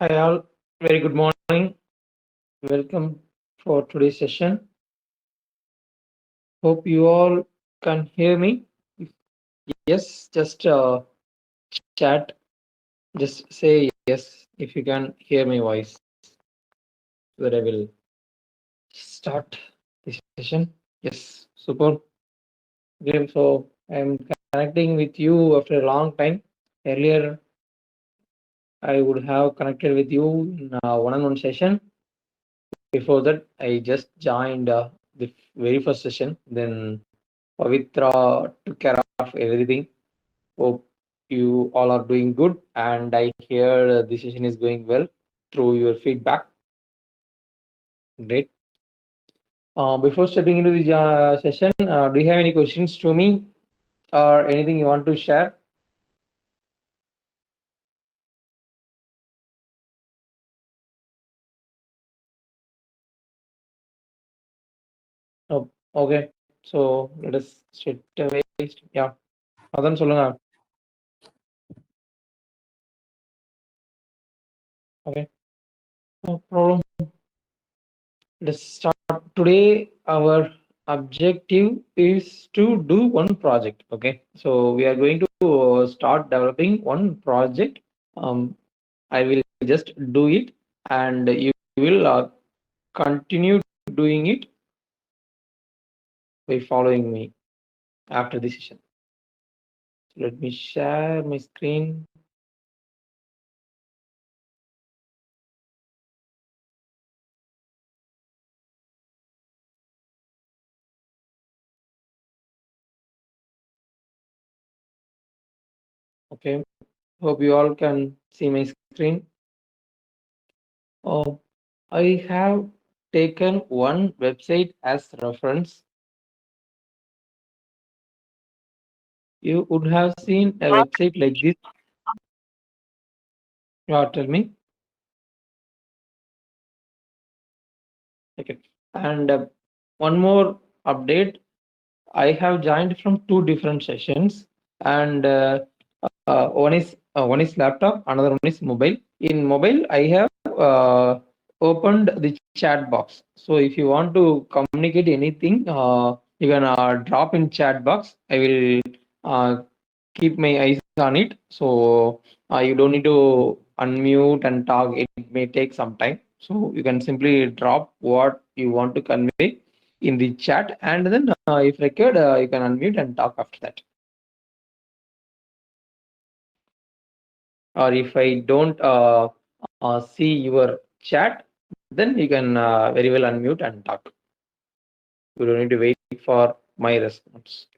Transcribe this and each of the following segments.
Hi all, very good morning. Welcome for today's session. Hope you all can hear me. If yes, just chat. Just say yes if you can hear my voice. So that I will start this session. Yes, super. Great. So I'm connecting with you after a long time. Earlier, I would have connected with you in a one-on-one session. Before that, I just joined the very first session. Then Pavitra took care of everything. Hope you all are doing good, and I hear the session is going well through your feedback. Great. Before stepping into the session, do you have any questions to me or anything you want to share? Oh, okay. So let us straight away. Yeah. அதான் சொல்லுங்க. Okay. No problem. Let's start. Today, our objective is to do one project. Okay. So we are going to start developing one project. I will just do it, and you will continue doing it by following me after this session. Let me share my screen. Okay. Hope you all can see my screen. Oh, I have taken one website as reference. You would have seen a website like this. Tell me. Okay. And one more update. I have joined from two different sessions, and one is laptop, another one is mobile. In mobile, I have opened the chat box. So if you want to communicate anything, you can drop in chat box. I will keep my eyes on it. So you don't need to unmute and talk. It may take some time. So you can simply drop what you want to convey in the chat, and then if required, you can unmute and talk after that. Or if I don't see your chat, then you can very well unmute and talk. You don't need to wait for my response.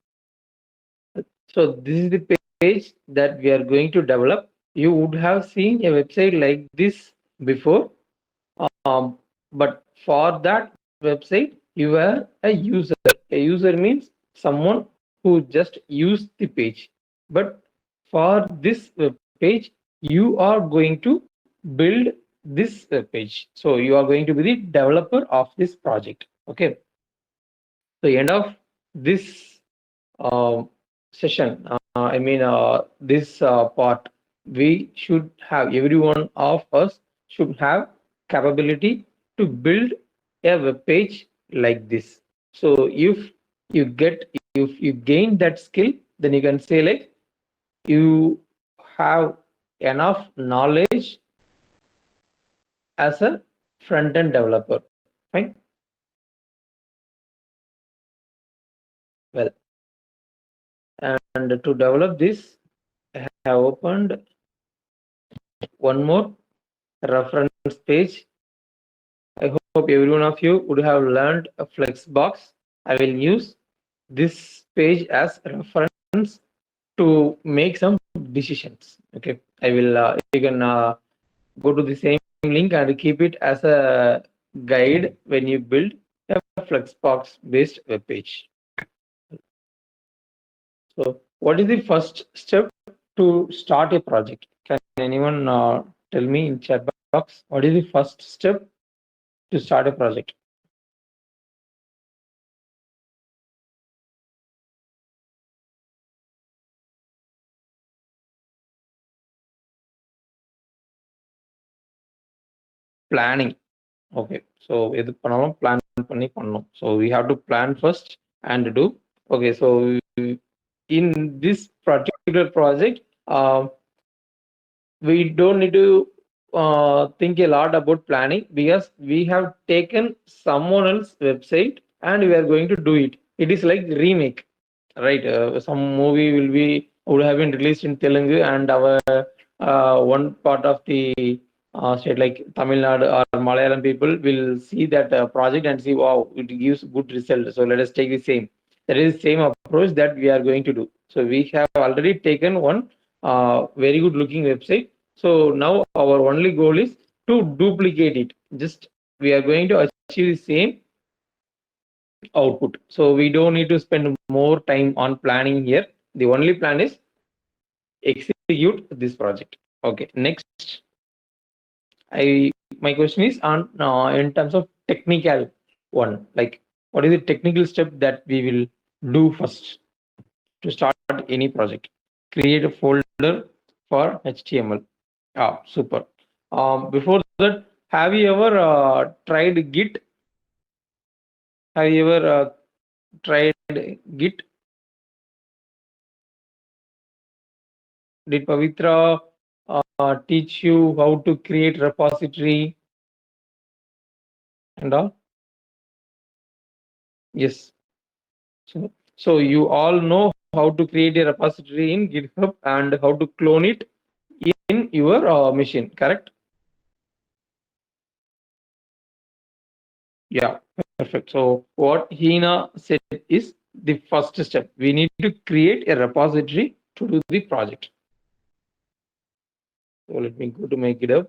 So this is the page that we are going to develop. You would have seen a website like this before, but for that website, you are a user. A user means someone who just use the page. But for this web page, you are going to build this page. So you are going to be the developer of this project. Okay. So end of this uh, session, this part, we should have, every one of us should have capability to build a web page like this. So if you gain that skill, then you can say like you have enough knowledge as a front end developer. Fine. Well, and to develop this, I have opened one more reference page. I hope every one of you would have learned a Flexbox. I will use this page as reference to make some decisions. Okay, I will. You can go to the same link and keep it as a guide when you build a Flexbox based web page. So, what is the first step to start a project? Can anyone tell me in chat box? What is the first step to start a project? planning. Okay, so எது பண்ணாலும் plan பண்ணி பண்ணணும். So we have to plan first and do. Okay, so in this particular project, we don't need to think a lot about planning because we have taken someone else's website and we are going to do it. It is like remake, right? Some movie would have been released in Telugu, and our one part of the state like Tamil Nadu or Malayalam people will see that project and see, wow, it gives good result. So let us take the same. That is the same approach that we are going to do. So we have already taken one very good looking website. So now our only goal is to duplicate it. Just we are going to achieve the same output. So we don't need to spend more time on planning here. The only plan is execute this project. Okay, next, my question is on in terms of technical one, like what is the technical step that we will do first to start any project? Create a folder for HTML. Ah, super. Before that, have you ever tried Git? Have you ever tried Git? Did Pavitra teach you how to create repository and all? Yes. So you all know how to create a repository in GitHub and how to clone it in your machine, correct? Yeah, perfect. So what Hina said is the first step. We need to create a repository to do the project. So let me go to my GitHub.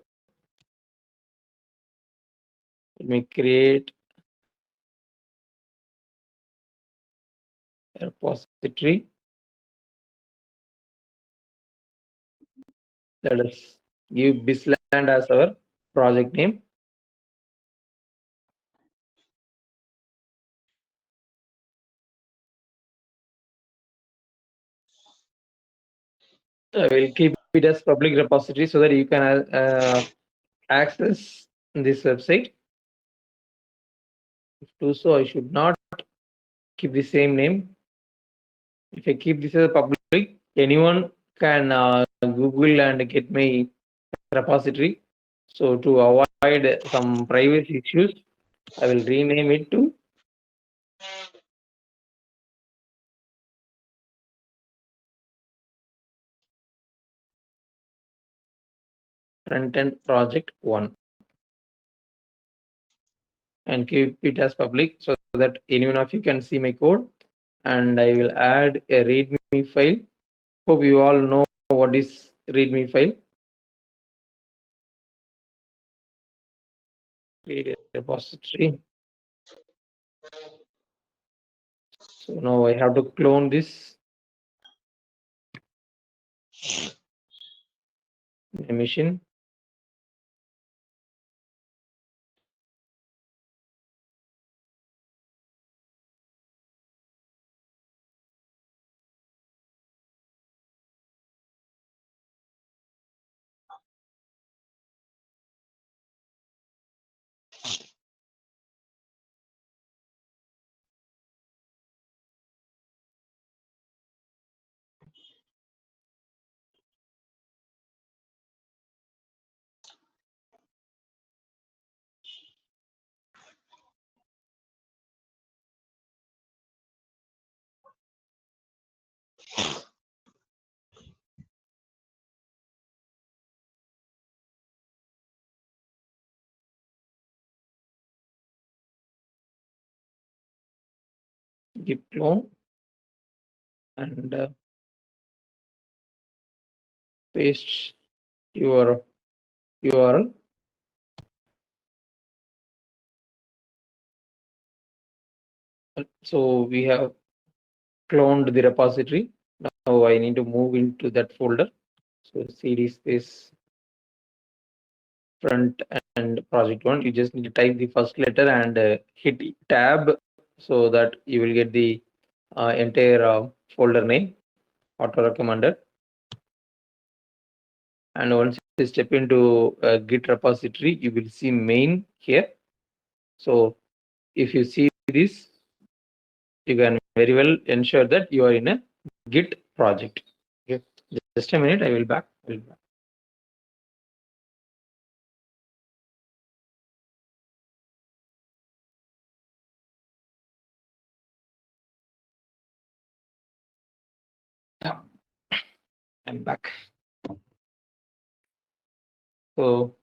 Let me create a repository. Let us give Bisland as our project name. I will keep it as public repository so that you can access this website. If do so, I should not keep the same name. If I keep this as a public, anyone can Google and get my repository. So to avoid some privacy issues, I will rename it to Frontend Project 1 and keep it as public so that anyone of you can see my code. And I will add a README file. Hope you all know what is README file. Create a repository. So now I have to clone this machine. Git clone and paste your URL. So we have cloned the repository. Now I need to move into that folder. So cd space front and project 1. You just need to type the first letter and hit tab so that you will get the entire folder name auto recommended. And once you step into a Git repository, you will see main here. So if you see this, you can very well ensure that you are in a Git project. Okay, just a minute, I will back. Yeah, I'm back. So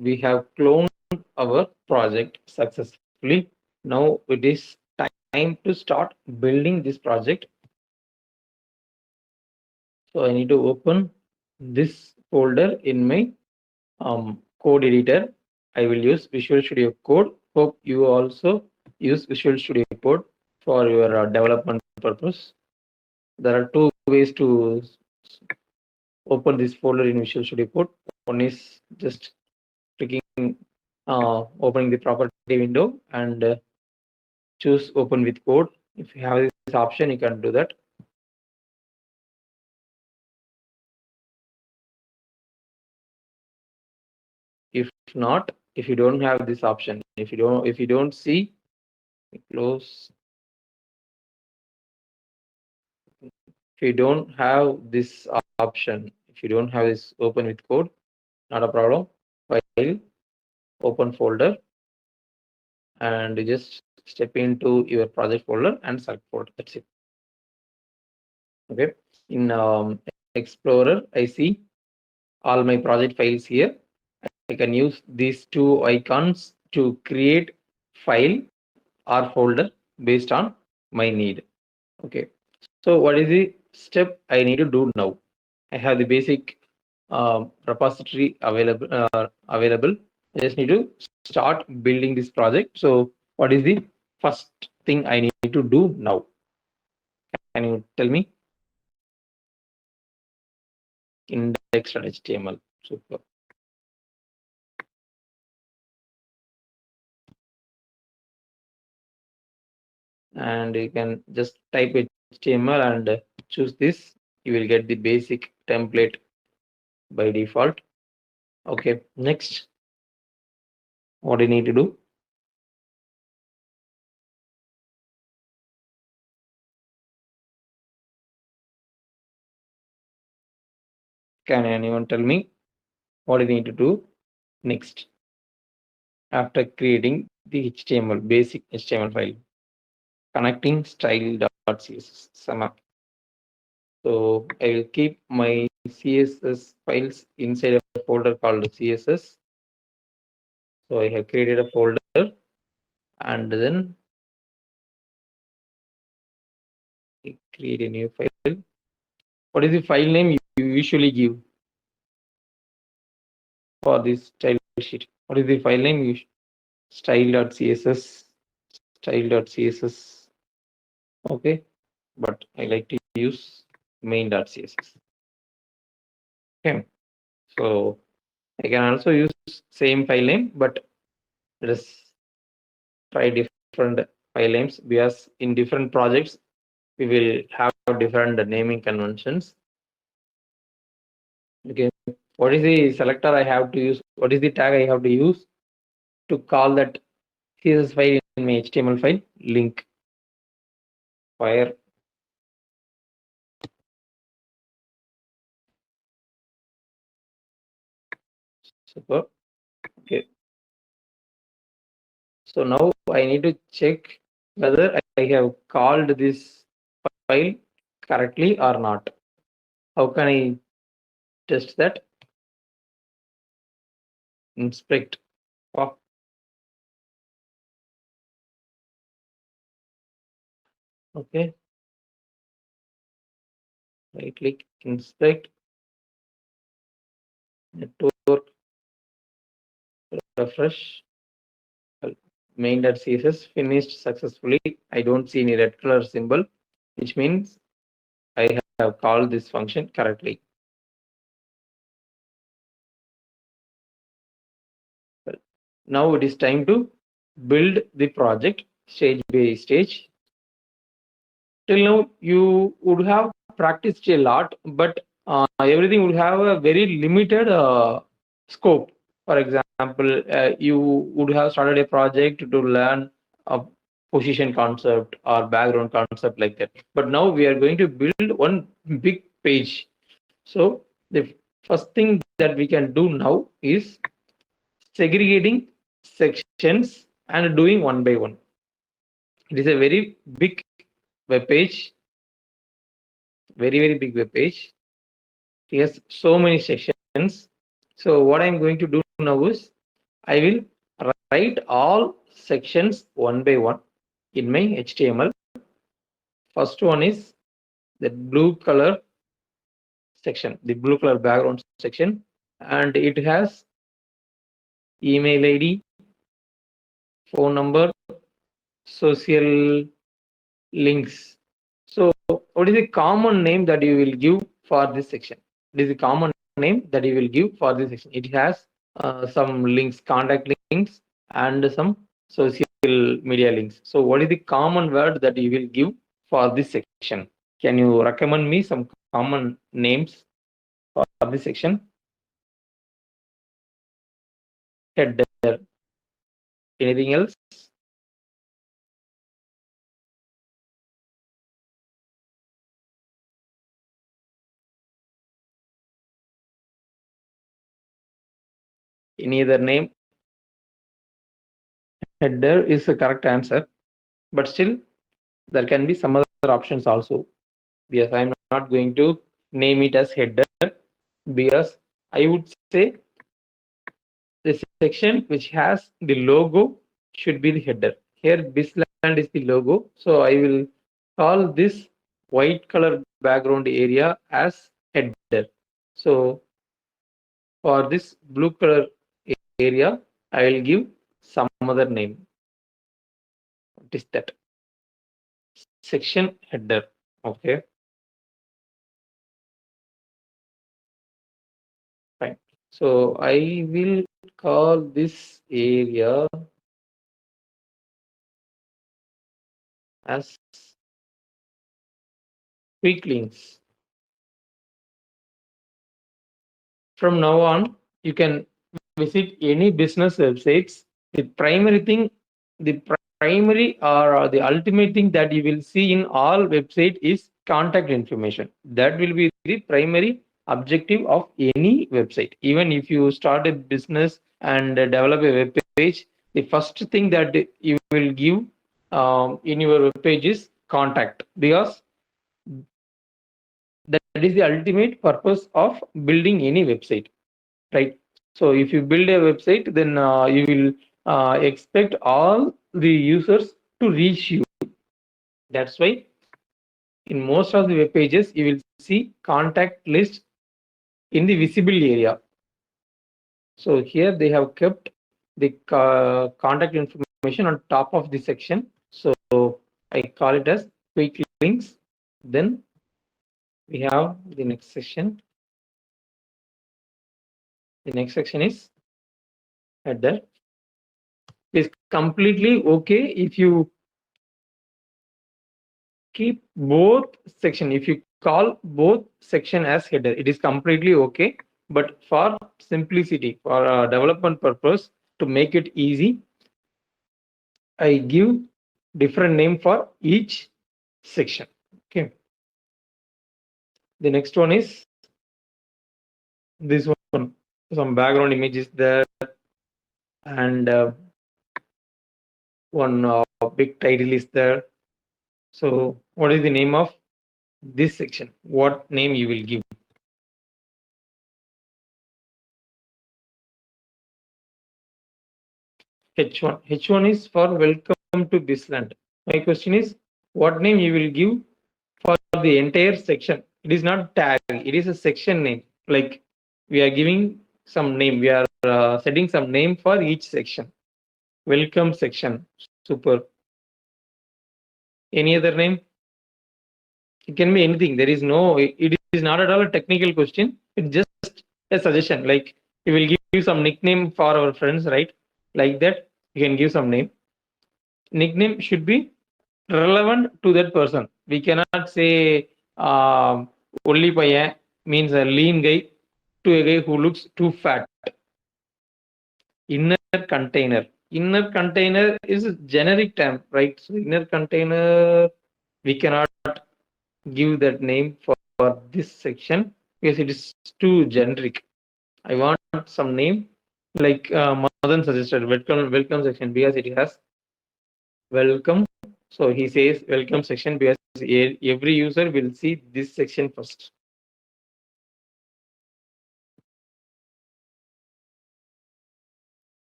we have cloned our project successfully. Now it is time to start building this project. So I need to open this folder in my code editor. I will use Visual Studio Code. Hope you also use Visual Studio Code for your development purpose. There are two ways to open this folder in Visual Studio Code. One is just clicking, opening the property window and choose open with code. If you have this option, you can do that. If not, if you don't have this option, if you don't see, close. If you don't have this option, if you don't have this open with code, not a problem. File, open folder, and just step into your project folder and select folder. That's it. Okay. In Explorer, I see all my project files here. I can use these two icons to create file or folder based on my need. Okay. So what is the step I need to do now? I have the basic repository available. I just need to start building this project. So what is the first thing I need to do now? Can you tell me? Index.html. Super. And you can just type HTML and choose this. You will get the basic template by default. Okay, next, what do you need to do? Can anyone tell me what do you need to do next after creating the HTML, basic HTML file? Connecting style.css. So I will keep my CSS files inside a folder called CSS. So I have created a folder and then I create a new file. What is the file name you usually give for this style sheet? What is the file name? Style.css, style.css. Okay, but I like to use main.css. Okay, so I can also use same file name, but let us try different file names because in different projects we will have different naming conventions. Okay, what is the selector I have to use? What is the tag I have to use to call that CSS file in my HTML file? Link fire. Super. Okay. So now I need to check whether I have called this file correctly or not. How can I test that? Inspect. Oh, okay. Right click, inspect, network, refresh. Main.css finished successfully. I don't see any red color symbol, which means I have called this function correctly. Well, now it is time to build the project stage by stage. Till now, you would have practiced a lot, but everything would have a very limited scope. For example, you would have started a project to learn a position concept or background concept like that. But now we are going to build one big page. So the first thing that we can do now is segregating sections and doing one by one. It is a very big web page, very big web page. It has so many sections. So what I'm going to do now is I will write all sections one by one in my HTML. First one is the blue color section, the blue color background section, and it has email ID, phone number, social links. So what is the common name that you will give for this section? It is the common name that you will give for this section. It has some links, contact links, and some social media links. So what is the common word that you will give for this section? Can you recommend me some common names for this section? Header. Anything else? Any other name? Header is the correct answer, but still there can be some other options also. Yes, I'm not going to name it as header because I would say the section which has the logo should be the header. Here, Bisland is the logo, so I will call this white color background area as header. So for this blue color area, I will give some other name. What is that? Section header. Okay, fine. So I will call this area as quick links. From now on, you can visit any business websites. The primary thing, the primary or the ultimate thing that you will see in all website is contact information. That will be the primary objective of any website. Even if you start a business and develop a web page, the first thing that you will give in your web page is contact, because that is the ultimate purpose of building any website, right? So if you build a website, then you will expect all the users to reach you. That's why in most of the web pages you will see contact list in the visible area. So here they have kept the contact information on top of the section. So I call it as quick links. Then we have the next section. The next section is header. It's completely okay if you keep both section. If you call both section as header, it is completely okay. But for simplicity, for development purpose, to make it easy, I give different name for each section. Okay. The next one is this one. Some background images there, and one big title is there. So what is the name of this section? What name you will give? H1. H1 is for welcome to Bisland. My question is, what name you will give for the entire section? It is not tag, it is a section name. Like we are giving some name, we are setting some name for each section. Welcome section. Super. Any other name? It can be anything. There is no, it is not at all a technical question. It's just a suggestion. Like we will give some nickname for our friends, right? Like that, you can give some name. Nickname should be relevant to that person. We cannot say only paiyan, means a lean guy to a guy who looks too fat. Inner container. Inner container is a generic term, right? So inner container, we cannot give that name for this section because it is too generic. I want some name like Madan suggested welcome section because it has welcome. So he says welcome section because every user will see this section first.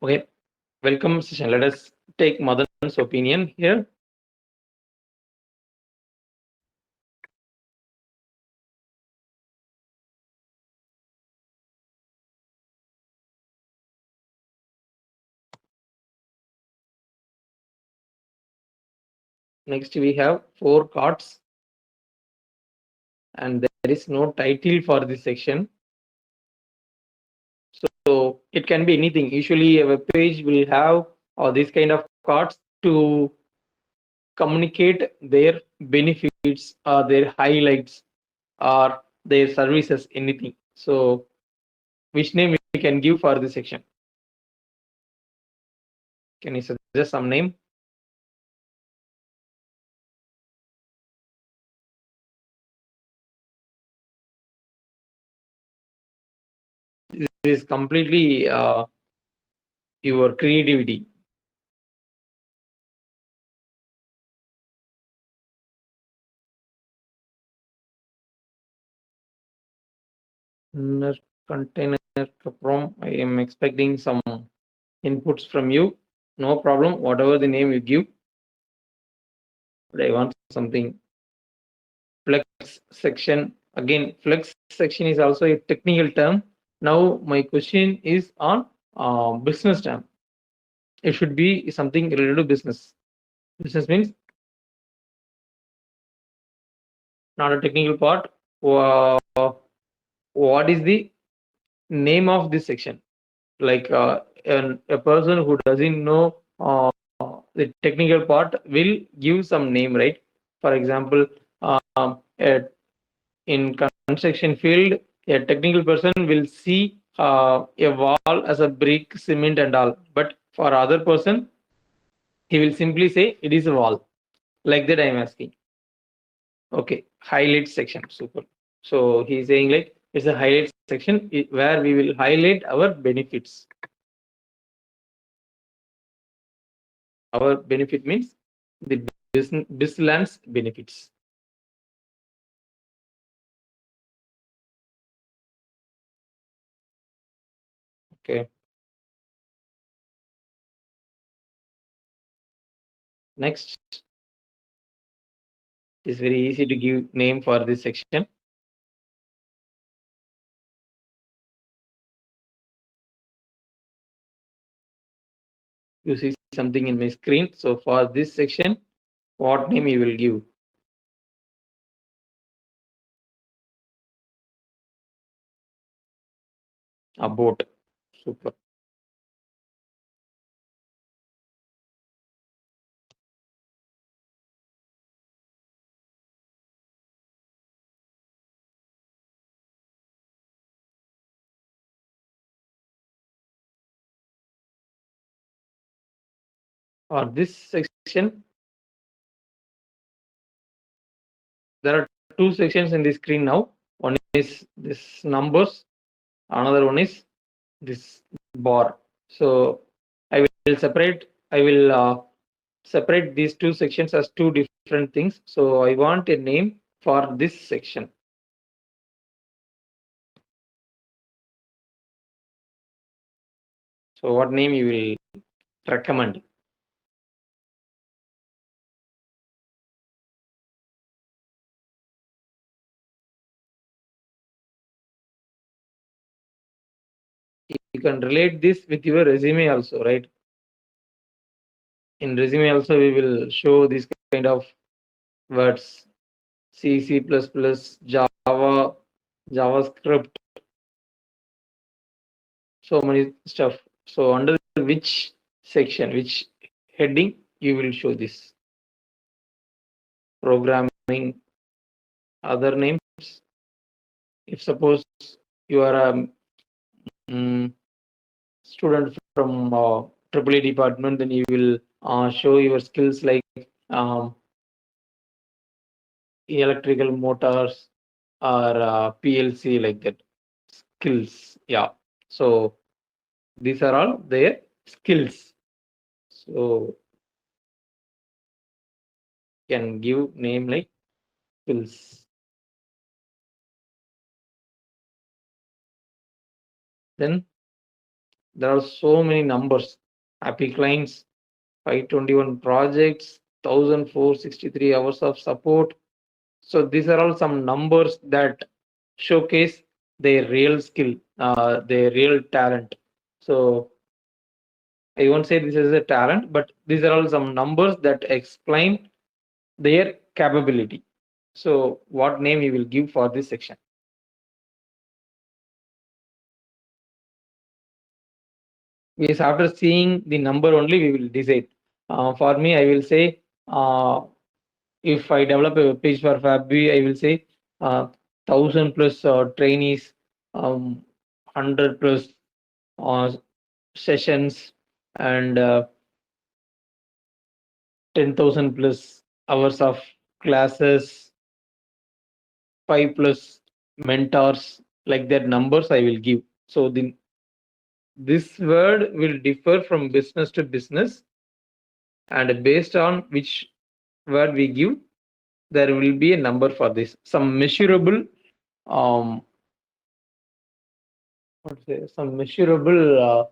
Okay, welcome session. Let us take Madan's opinion here. Next, we have 4 cards, and there is no title for this section. So it can be anything. Usually, a web page will have these kind of cards to communicate their benefits, their highlights, or their services, anything. So, which name we can give for this section? Can you suggest some name? This is completely your creativity. Inner container from. I am expecting some inputs from you. No problem. Whatever the name you give, but I want something. Flex section. Again, flex section is also a technical term. Now, my question is on business term. It should be something related to business. Business means not a technical part. What is the name of this section? Like a person who doesn't know the technical part will give some name, right? For example, in construction field, a technical person will see a wall as a brick, cement, and all. But for other person, he will simply say it is a wall. Like that, I am asking. Okay, highlight section, super. So he's saying like it's a highlight section where we will highlight our benefits. Our benefit means the business benefits. Okay. Next, it's very easy to give name for this section. You see something in my screen. So for this section, what name you will give? About. Super. For this section, there are 2 sections in the screen now. One is this numbers, another one is this bar. So I will separate these 2 sections as 2 different things. So I want a name for this section. So what name you will recommend? You can relate this with your resume also, right? In resume also we will show this kind of words: C, C++, Java, JavaScript, so many stuff. So under which section, which heading you will show this? Programming, other names. If suppose you are a mm, student from AAA department, then you will show your skills like um, electrical motors or PLC, like that skills. Yeah. So these are all their skills. So can give name like skills. Then there are so many numbers. Happy clients, 521 projects, 1463 hours of support. So these are all some numbers that showcase their real skill, their real talent. So I won't say this is a talent, but these are all some numbers that explain their capability. So what name you will give for this section? Yes, after seeing the number only, we will decide. For me, I will say, if I develop a page for FabB, I will say 1,000 plus trainees, 100 plus uh, sessions, and 10,000 plus hours of classes, 5 plus mentors, like that numbers I will give. So this word will differ from business to business, and based on which word we give, there will be a number for this. Some measurable, um, some measurable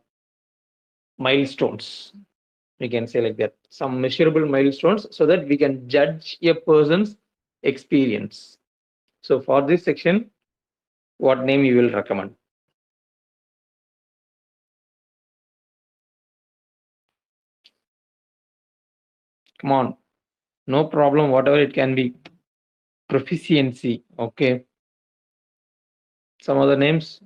milestones. We can say like that. Some measurable milestones, so that we can judge a person's experience. So for this section, what name you will recommend? Come on, no problem. Whatever it can be. Proficiency. Okay. Some other names.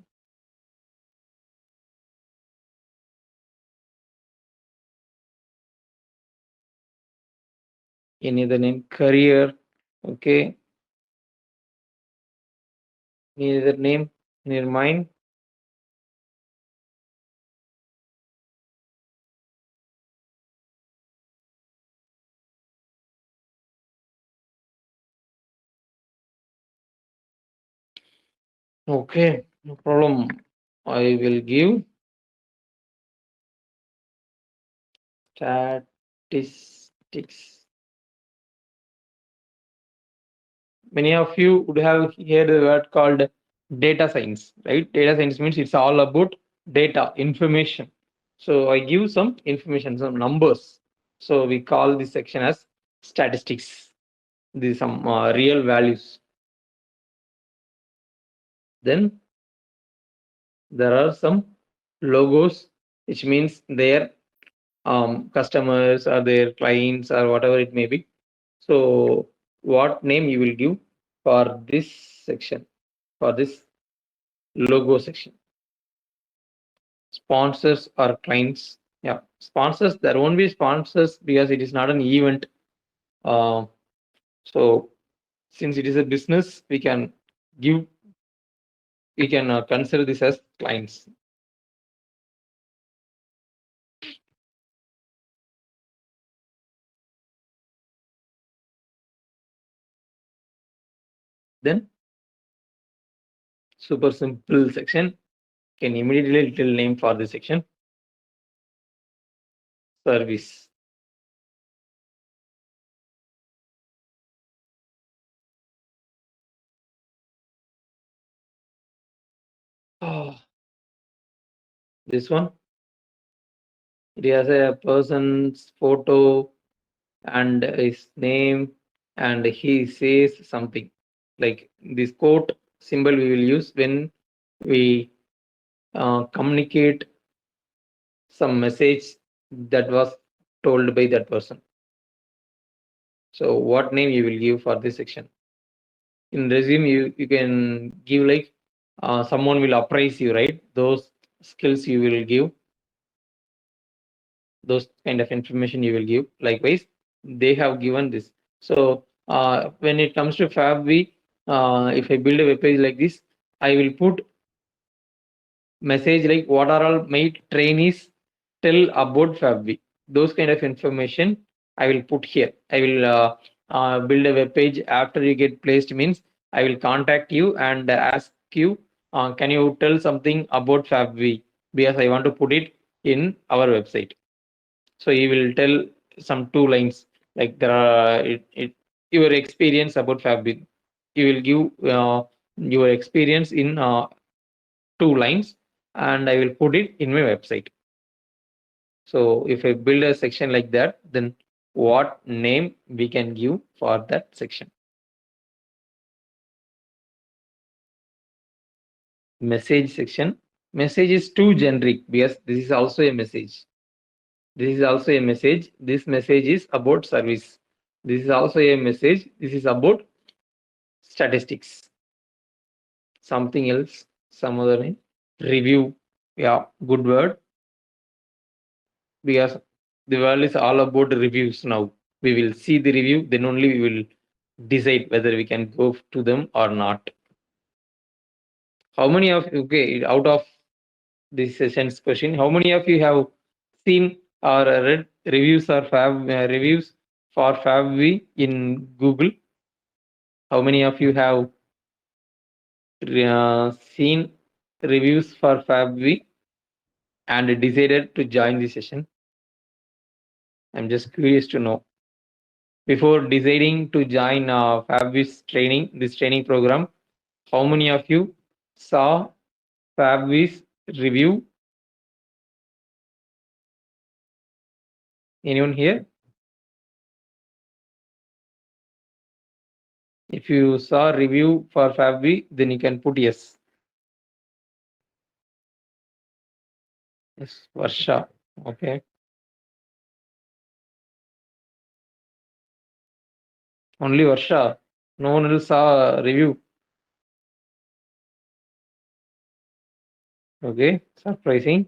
Any other name? Career. Okay. Any other name in your mind? Okay, no problem. I will give statistics. Many of you would have heard the word called data science, right? Data science means it's all about data, information. So I give some information, some numbers. So we call this section as statistics. These some real values. Then there are some logos, which means their customers or their clients or whatever it may be. So what name you will give for this section, for this logo section? Sponsors or clients? Yeah, sponsors. There won't be sponsors because it is not an event. Uh, so since it is a business, give we can consider this as clients. Then super simple section, can immediately little name for this section: service. Oh, this one, it has a person's photo and his name, and he says something like this quote symbol we will use when we communicate some message that was told by that person. So what name you will give for this section? In resume, you can give like someone will appraise you, right? Those skills you will give, those kind of information you will give. Likewise, they have given this. So when it comes to FabV, if I build a web page like this, I will put message like what are all my trainees tell about FabWi. Those kind of information I will put here. I will build a web page after you get placed means I will contact you and ask you, can you tell something about FabWi because I want to put it in our website. So he will tell some two lines like there are your experience about FabWi. You will give your experience in two lines and I will put it in my website. So if I build a section like that, then what name we can give for that section? Message section. Message is too generic because this is also a message. This is also a message. This message is about service. This is also a message. This is about statistics. Something else, some other name. Review. Yeah, good word. Because the world is all about reviews now. We will see the review, then only we will decide whether we can go to them or not. How many of okay out of this session's question? How many of you have seen or read reviews or reviews for FabV in Google? How many of you have seen reviews for FabV and decided to join the session? I'm just curious to know. Before deciding to join this training program, how many of you saw Fabvis review? Anyone here? If you saw review for Fabvi, then you can put yes. Yes, Varsha. Okay. Only Varsha. No one else saw review. Okay. Surprising.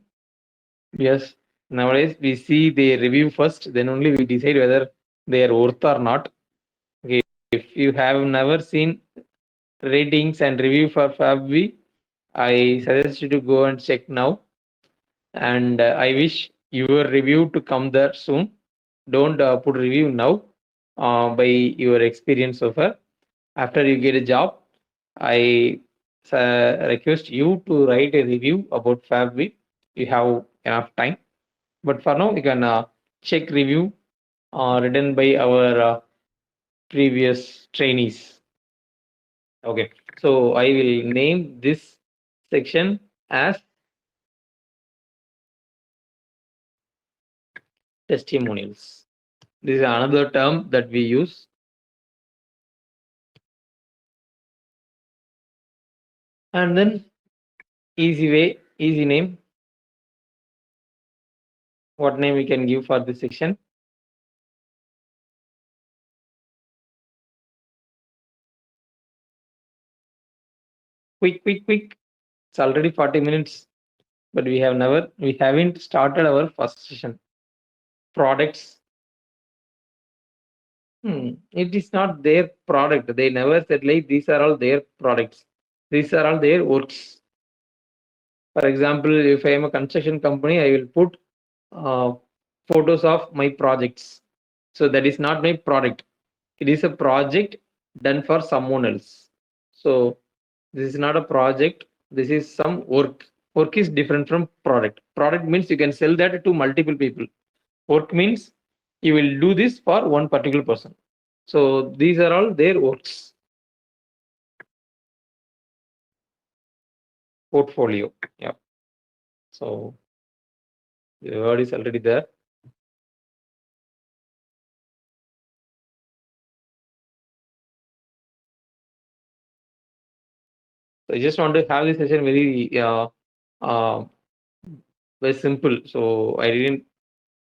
Yes. Nowadays we see the review first, then only we decide whether they are worth or not. Okay. If you have never seen ratings and review for FabV, I suggest you to go and check now. And I wish your review to come there soon. Don't put review now by your experience so far. After you get a job, I request you to write a review about FabWeek. You have enough time. But for now, you can check review written by our previous trainees. Okay, so I will name this section as testimonials. This is another term that we use. And then easy way, easy name. What name we can give for this section? Quick. It's already 40 minutes, but we haven't started our first session. Products. It is not their product. They never said like these are all their products. These are all their works. For example, if I am a construction company, I will put uh, photos of my projects. So that is not my product. It is a project done for someone else. So this is not a project. This is some work. Work is different from product. Product means you can sell that to multiple people. Work means you will do this for one particular person. So these are all their works. Portfolio. Yeah. So the word is already there. So I just want to have this session uh, very simple. So I didn't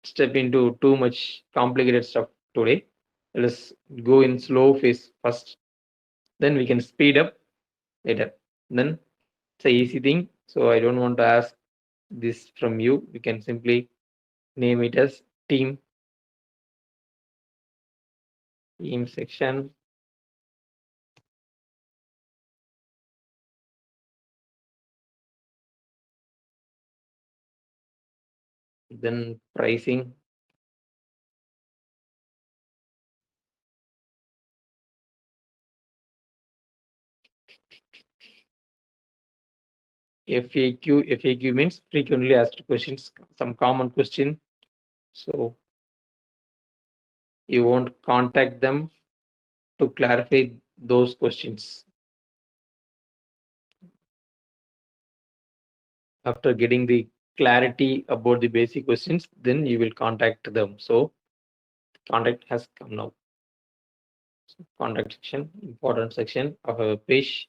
step into too much complicated stuff today. Let's go in slow phase first. Then we can speed up later. Then it's a easy thing. So I don't want to ask this from you. We can simply name it as team section. then pricing, FAQ means frequently asked questions, some common question. So you won't contact them to clarify those questions. After getting the clarity about the basic questions, then you will contact them. So contact has come now. So contact section, important section of a page.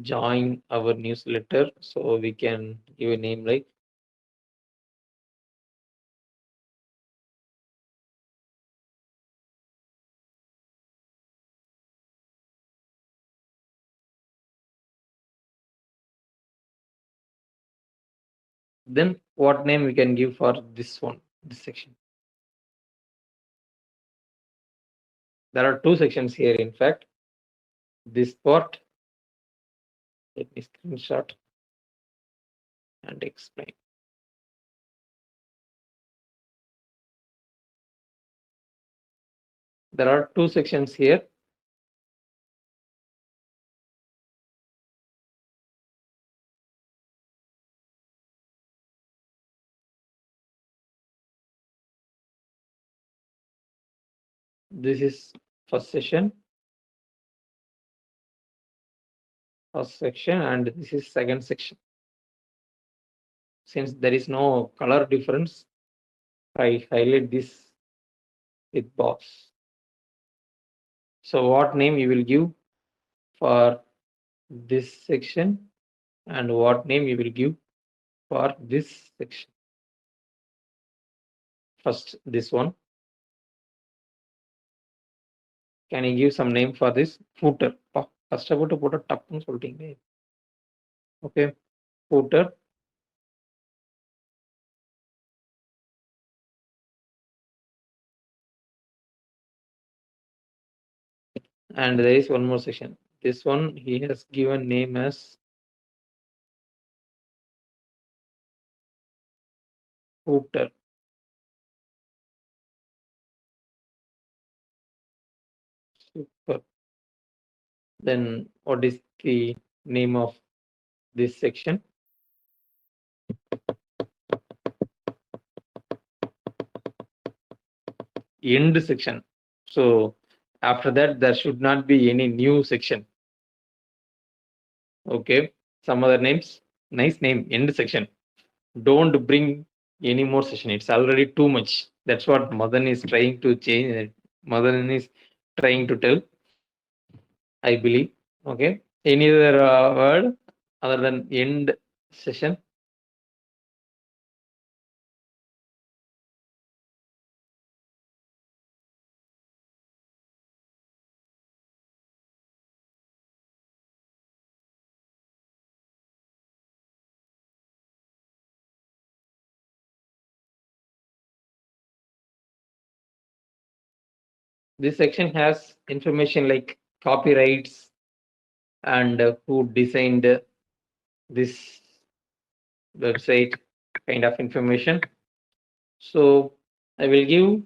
Join our newsletter. So we can give a name like then what name we can give for this one, this section. There are two sections here, in fact. This part, let me screenshot and explain. There are two sections here. This is first section, and this is second section. Since there is no color difference, I highlight this with box. So what name you will give for this section and what name you will give for this section? First, this one. Can you give some name for this? Footer. கஷ்டப்பட்டு போட்ட டப்புன்னு சொல்லிட்டீங்க. Okay, footer. And there is one more section. This one he has given name as footer. Super. Then what is the name of this section? End section. So after that, there should not be any new section. Okay. Some other names. Nice name. End section. Don't bring any more section. It's already too much. That's what Madan is trying to change. Madan is trying to tell, I believe. Okay. Any other word other than end session? This section has information like copyrights and who designed this website kind of information. So I will give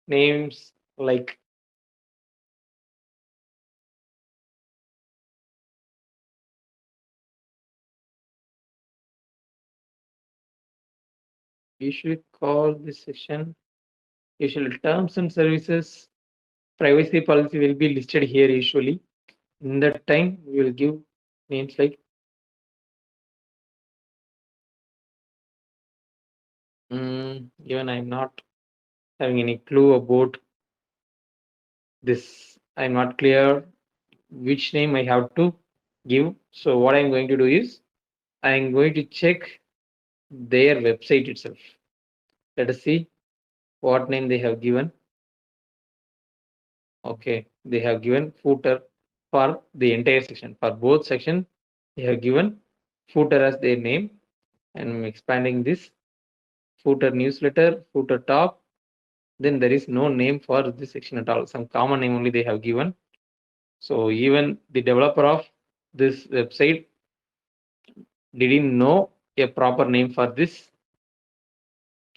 names like you should call this section usually terms and services. Privacy policy will be listed here usually. In that time, we will give names like even I'm not having any clue about this. I'm not clear which name I have to give. So what I'm going to do is I'm going to check their website itself. Let us see what name they have given. Okay, they have given footer for the entire section. For both sections, they have given footer as their name. And I'm expanding this footer newsletter, footer top. Then there is no name for this section at all. Some common name only they have given. So even the developer of this website didn't know a proper name for this.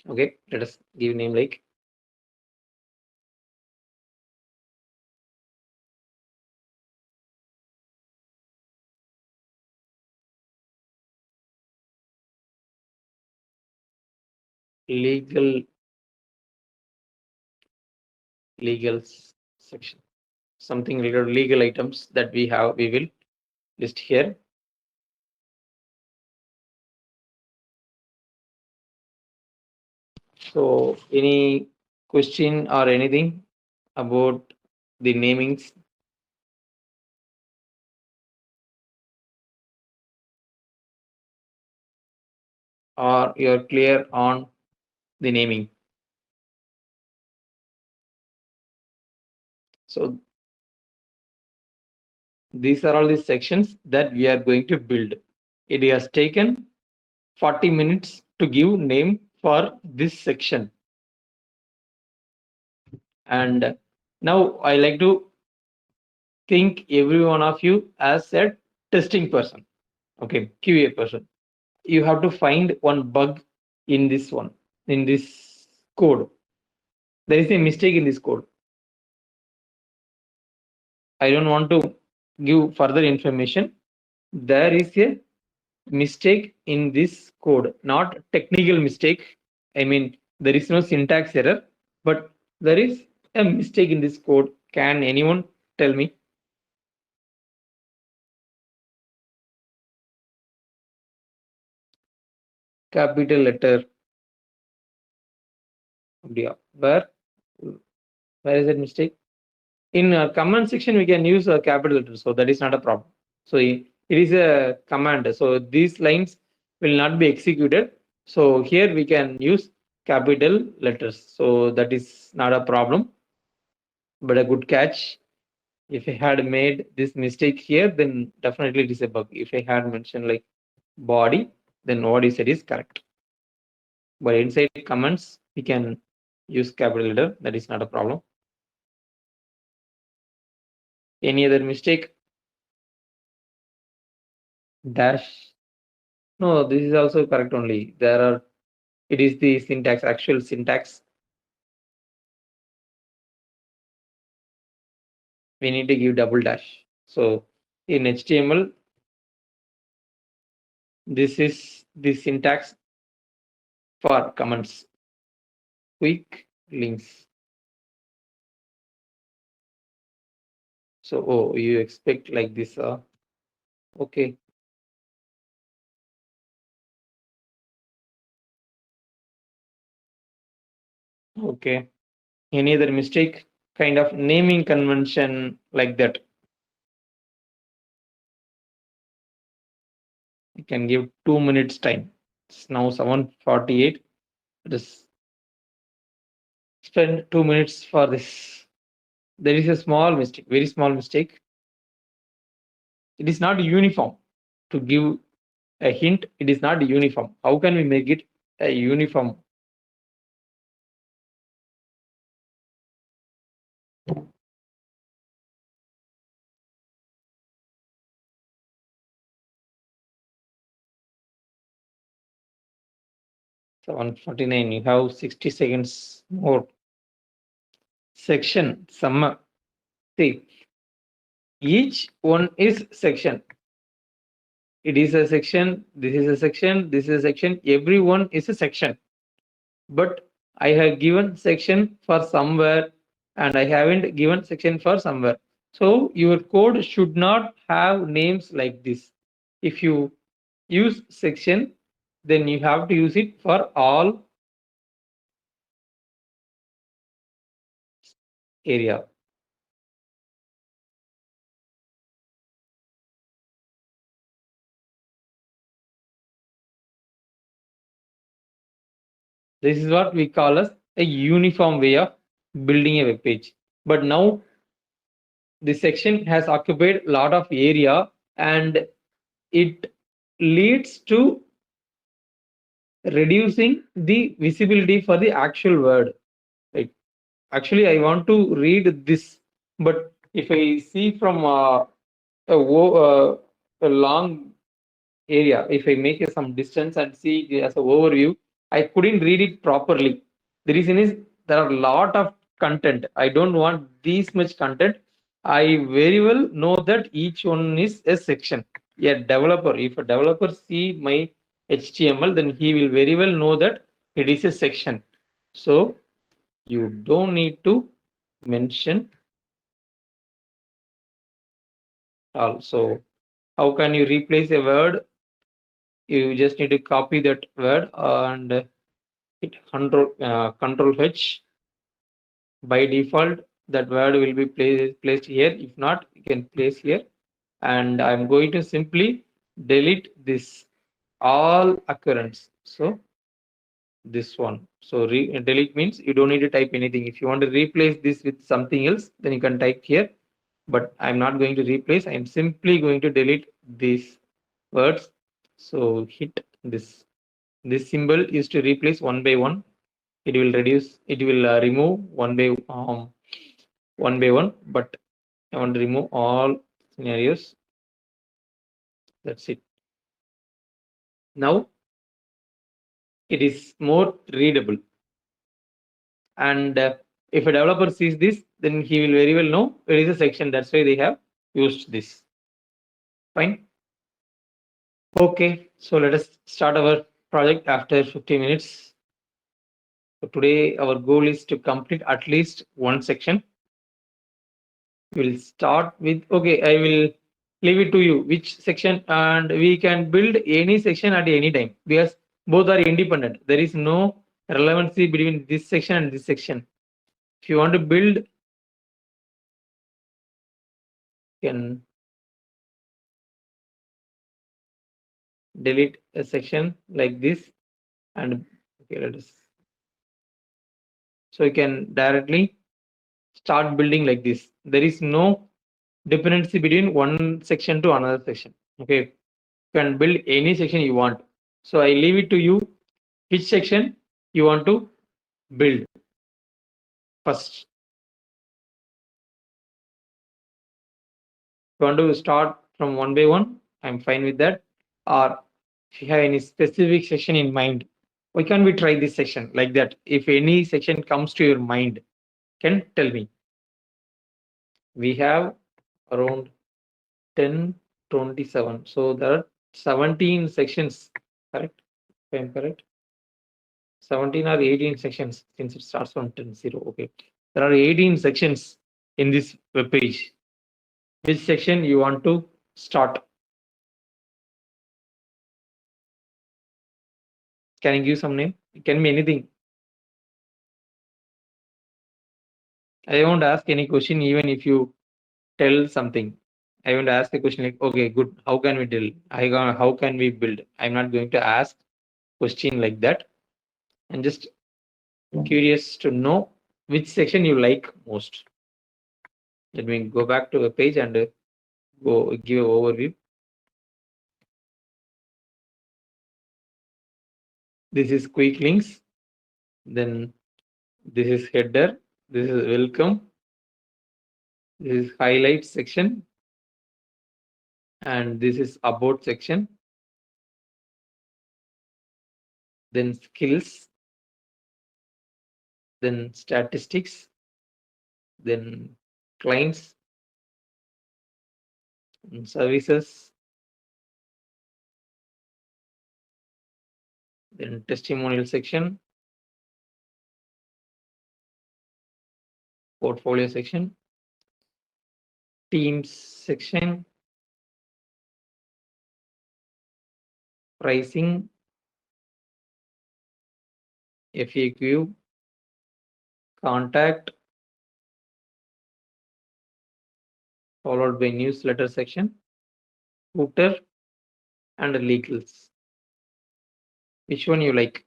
Okay, let us give name like legal legal section, something related to legal items that we will list here. So any question or anything about the namings? Or you're clear on the naming? So these are all the sections that we are going to build. It has taken 40 minutes to give name for this section. And now I like to think every one of you as a testing person. Okay, QA person. You have to find one bug in this one, in this code. There is a mistake in this code. I don't want to give further information. There is a mistake in this code, not technical mistake. I mean, there is no syntax error, but there is a mistake in this code. Can anyone tell me? Capital letter. Yeah, where is that mistake? In command section, we can use a capital letter, so that is not a problem. So it is a command, so these lines will not be executed. So here we can use capital letters, so that is not a problem, but a good catch. If I had made this mistake here, then definitely it is a bug. If I had mentioned like body, then what you said is correct. But inside comments, we can use capital letter. That is not a problem. Any other mistake? Dash. No, this is also correct only. There are, it is the syntax, actual syntax. We need to give double dash. So in HTML, this is the syntax for comments. Quick links. So, oh, you expect like this. Okay. Okay. Any other mistake? Kind of naming convention like that. You can give 2 minutes time. It's now 7:48. Just spend 2 minutes for this. There is a small mistake, very small mistake. It is not uniform. To give a hint, it is not uniform. How can we make it a uniform? So 149, you have 60 seconds more. Section, summer. See, each one is section. It is a section, this is a section, this is a section. Everyone is a section. But I have given section for somewhere and I haven't given section for somewhere. So your code should not have names like this. If you use section, then you have to use it for all area. This is what we call as a uniform way of building a web page. But now this section has occupied a lot of area and it leads to reducing the visibility for the actual word. Right? Actually, I want to read this, but if I see from a long area, if I make some distance and see it as an overview, I couldn't read it properly. The reason is there are a lot of content. I don't want this much content. I very well know that each one is a section. A developer, if a developer see my HTML, then he will very well know that it is a section. So you don't need to mention also. How can you replace a word? You just need to copy that word and hit control H. By default, that word will be placed here. If not, you can place here. And I'm going to simply delete this all occurrence. So this one. So delete means you don't need to type anything. If you want to replace this with something else, then you can type here. But I'm not going to replace. I'm simply going to delete these words. So hit this. This symbol is to replace one by one. It will reduce. It will remove one by one. But I want to remove all scenarios. That's it. Now it is more readable. And if a developer sees this, then he will very well know it is a section. That's why they have used this. Fine. Okay, so let us start our project after 50 minutes. So today our goal is to complete at least one section. We'll start with, okay, I will leave it to you which section, and we can build any section at any time because both are independent. There is no relevancy between this section and this section. If you want to build, you can delete a section like this, and okay, let us. So you can directly start building like this. There is no dependency between one section to another section. Okay, you can build any section you want. So I leave it to you which section you want to build first. If you want to start from one by one, I'm fine with that. Or if you have any specific section in mind, why can't we try this section like that? If any section comes to your mind, can tell me. We have around 1027. So there are 17 sections, correct? If I'm correct. 17 or 18 sections since it starts from 10.0. Okay. There are 18 sections in this web page. Which section you want to start? Can you give some name? It can be anything. I won't ask any question even if you tell something. I want to ask a question like, okay, good. How can we build? How can we build? I'm not going to ask question like that. I'm just curious to know which section you like most. Let me go back to a page and go give an overview. This is quick links. Then this is header. This is welcome. This is highlight section. And this is about section. Then skills. Then statistics. Then clients. And services. Then testimonial section. Portfolio section. Teams section. Pricing. FAQ. Contact. Followed by newsletter section. Footer and legals. Which one you like?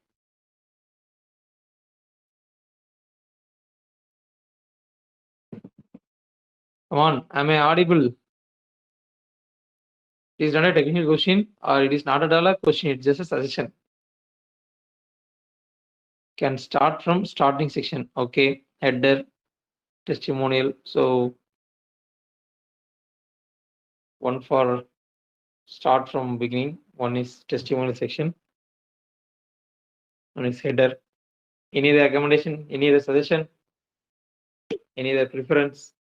Come on, am I audible? It is not a technical question or it is not at all a question, it's just a suggestion. Can start from starting section. Okay, header, testimonial. So one for start from beginning, one is testimonial section, one is header. Any other recommendation, any other suggestion, any other preference?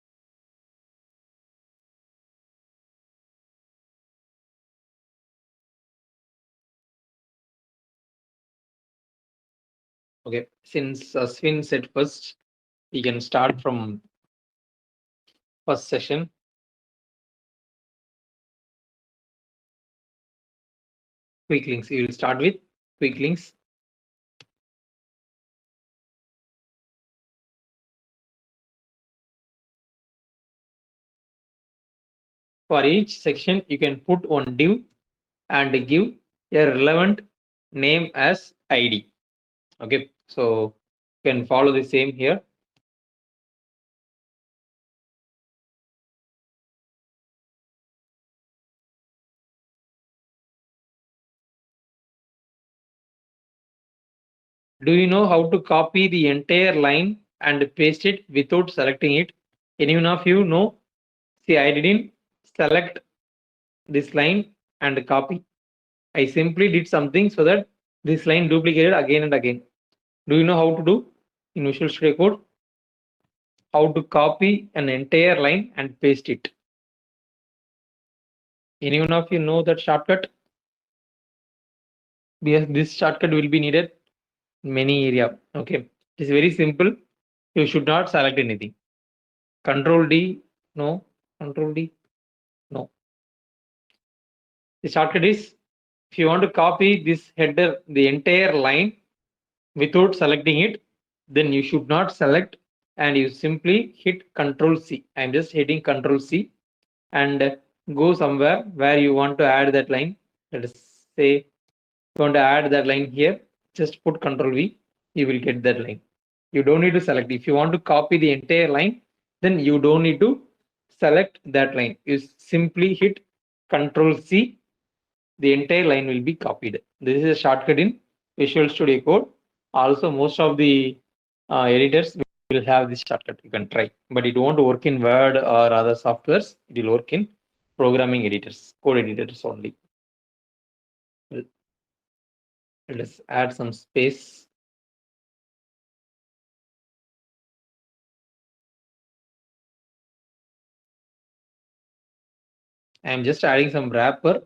Okay, since Swin said first, we can start from first session. Quick links. We will start with quick links. For each section, you can put one div and give a relevant name as ID. Okay, so you can follow the same here. Do you know how to copy the entire line and paste it without selecting it? Anyone of you know? See, I didn't select this line and copy. I simply did something so that this line duplicated again and again. Do you know how to do in Visual Studio Code? How to copy an entire line and paste it? Anyone of you know that shortcut? Because this shortcut will be needed in many area. Okay, it's very simple. You should not select anything. Control D, no. Control D, no. The shortcut is, if you want to copy this header, the entire line without selecting it, then you should not select and you simply hit Control C. I'm just hitting Control C and go somewhere where you want to add that line. Let us say you want to add that line here, just put Control V, you will get that line. You don't need to select. If you want to copy the entire line, then you don't need to select that line. You simply hit Control C, the entire line will be copied. This is a shortcut in Visual Studio Code. Also, most of the editors will have this shortcut. You can try, but it won't work in Word or other softwares. It will work in programming editors, code editors only. Let's add some space. I'm just adding some wrapper.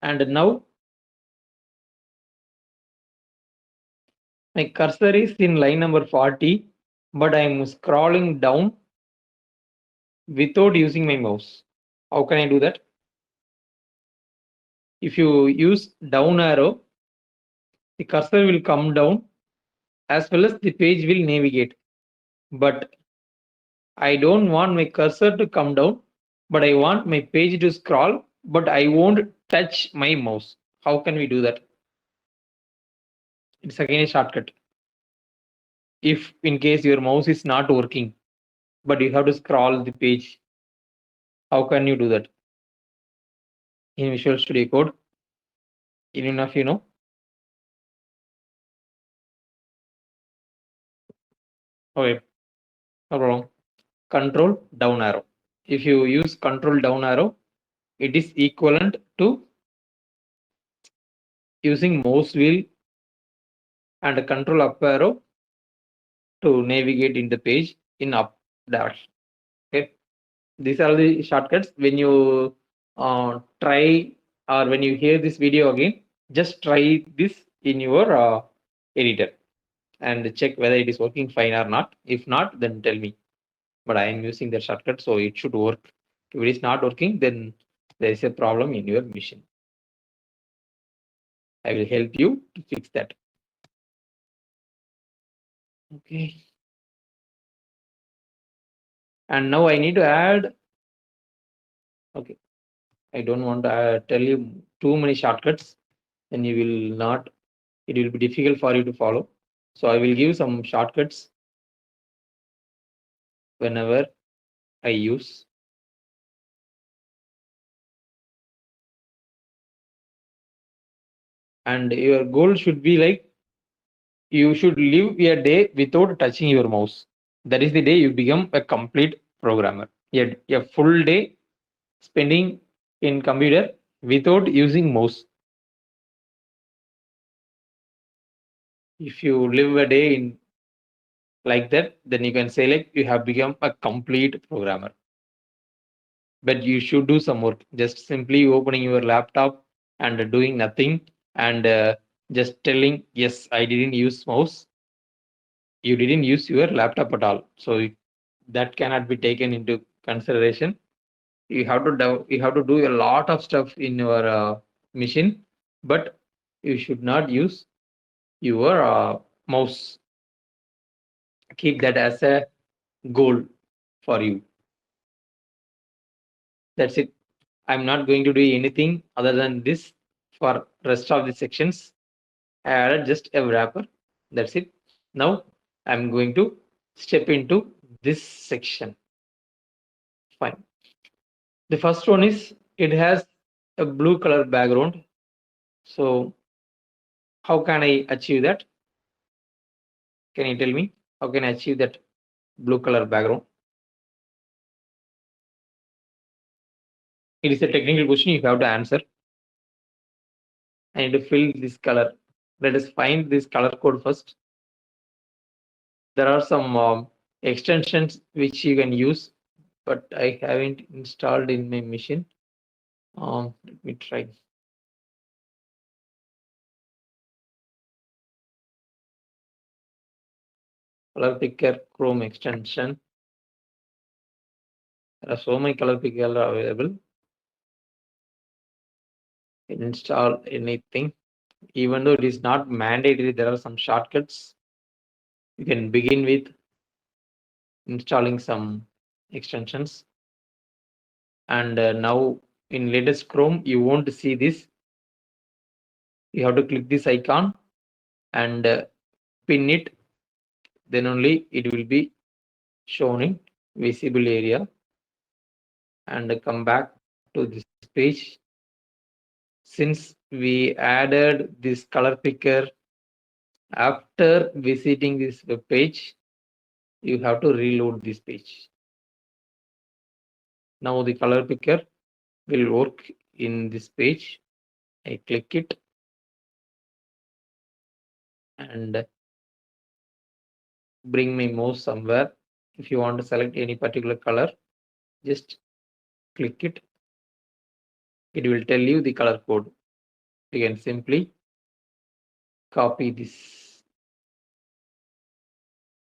And now my cursor is in line number 40, but I'm scrolling down without using my mouse. How can I do that? If you use down arrow, the cursor will come down as well as the page will navigate. But I don't want my cursor to come down, but I want my page to scroll, but I won't touch my mouse. How can we do that? It's again a shortcut. If in case your mouse is not working, but you have to scroll the page, how can you do that? In Visual Studio Code, enough you know. Okay, no problem. Control down arrow. If you use control down arrow, it is equivalent to using mouse wheel and control up arrow to navigate in the page in up direction. Okay, these are the shortcuts. When you try or when you hear this video again, just try this in your editor and check whether it is working fine or not. If not, then tell me. But I am using the shortcut, so it should work. If it is not working, then there is a problem in your machine. I will help you to fix that. Okay. And now I need to add. Okay. I don't want to tell you too many shortcuts, then you will not. It will be difficult for you to follow. So I will give some shortcuts whenever I use. and your goal should be like you should live a day without touching your mouse. That is the day you become a complete programmer. A full day spending in computer without using mouse. If you live a day in like that, then you can say like you have become a complete programmer. But you should do some work. Just simply opening your laptop and doing nothing and just telling yes, I didn't use mouse. You didn't use your laptop at all. So that cannot be taken into consideration. You have to do a lot of stuff in your machine, but you should not use your mouse. Keep that as a goal for you. That's it. I'm not going to do anything other than this for rest of the sections. I added just a wrapper. That's it. Now I'm going to step into this section. Fine. The first one is it has a blue color background. So how can I achieve that? Can you tell me how can I achieve that blue color background? It is a technical question you have to answer. I need to fill this color. Let us find this color code first. There are some extensions which you can use, but I haven't installed in my machine. Let me try. Color picker Chrome extension. There are so many color picker available. Install anything, even though it is not mandatory. There are some shortcuts. You can begin with installing some extensions, and now in latest Chrome you won't see this. You have to click this icon and pin it, then only it will be shown in visible area, and come back to this page. Since we added this color picker after visiting this web page, you have to reload this page. Now the color picker will work in this page. I click it and bring my mouse somewhere. If you want to select any particular color, just click it. It will tell you the color code. You can simply copy this,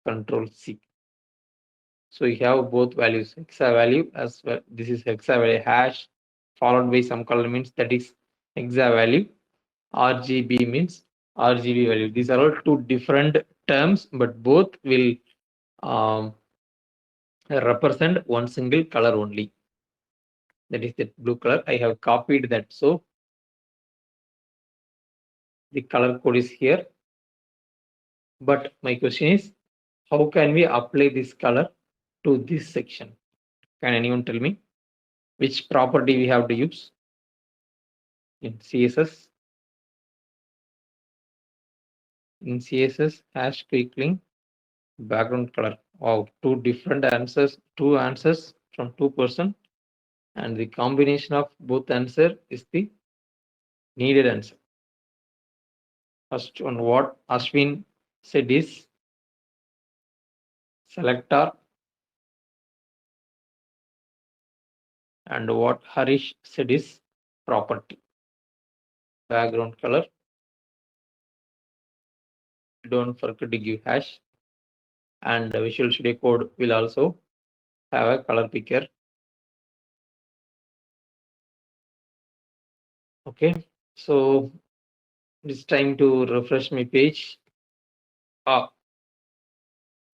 Control C. So you have both values, hexa value as well. This is hexa value hash followed by some color means that is hexa value. RGB means RGB value. These are all two different terms, but both will represent one single color only. That is the blue color. I have copied that. So the color code is here. But my question is, how can we apply this color to this section? Can anyone tell me which property we have to use in CSS? In CSS, hash quickling, background color. Wow, two different answers, two answers from two person, and the combination of both answer is the needed answer. First one, what Ashwin said is selector, and what Harish said is property. Background color. Don't forget to give hash, and Visual Studio Code will also have a color picker. Okay, so it's time to refresh my page. The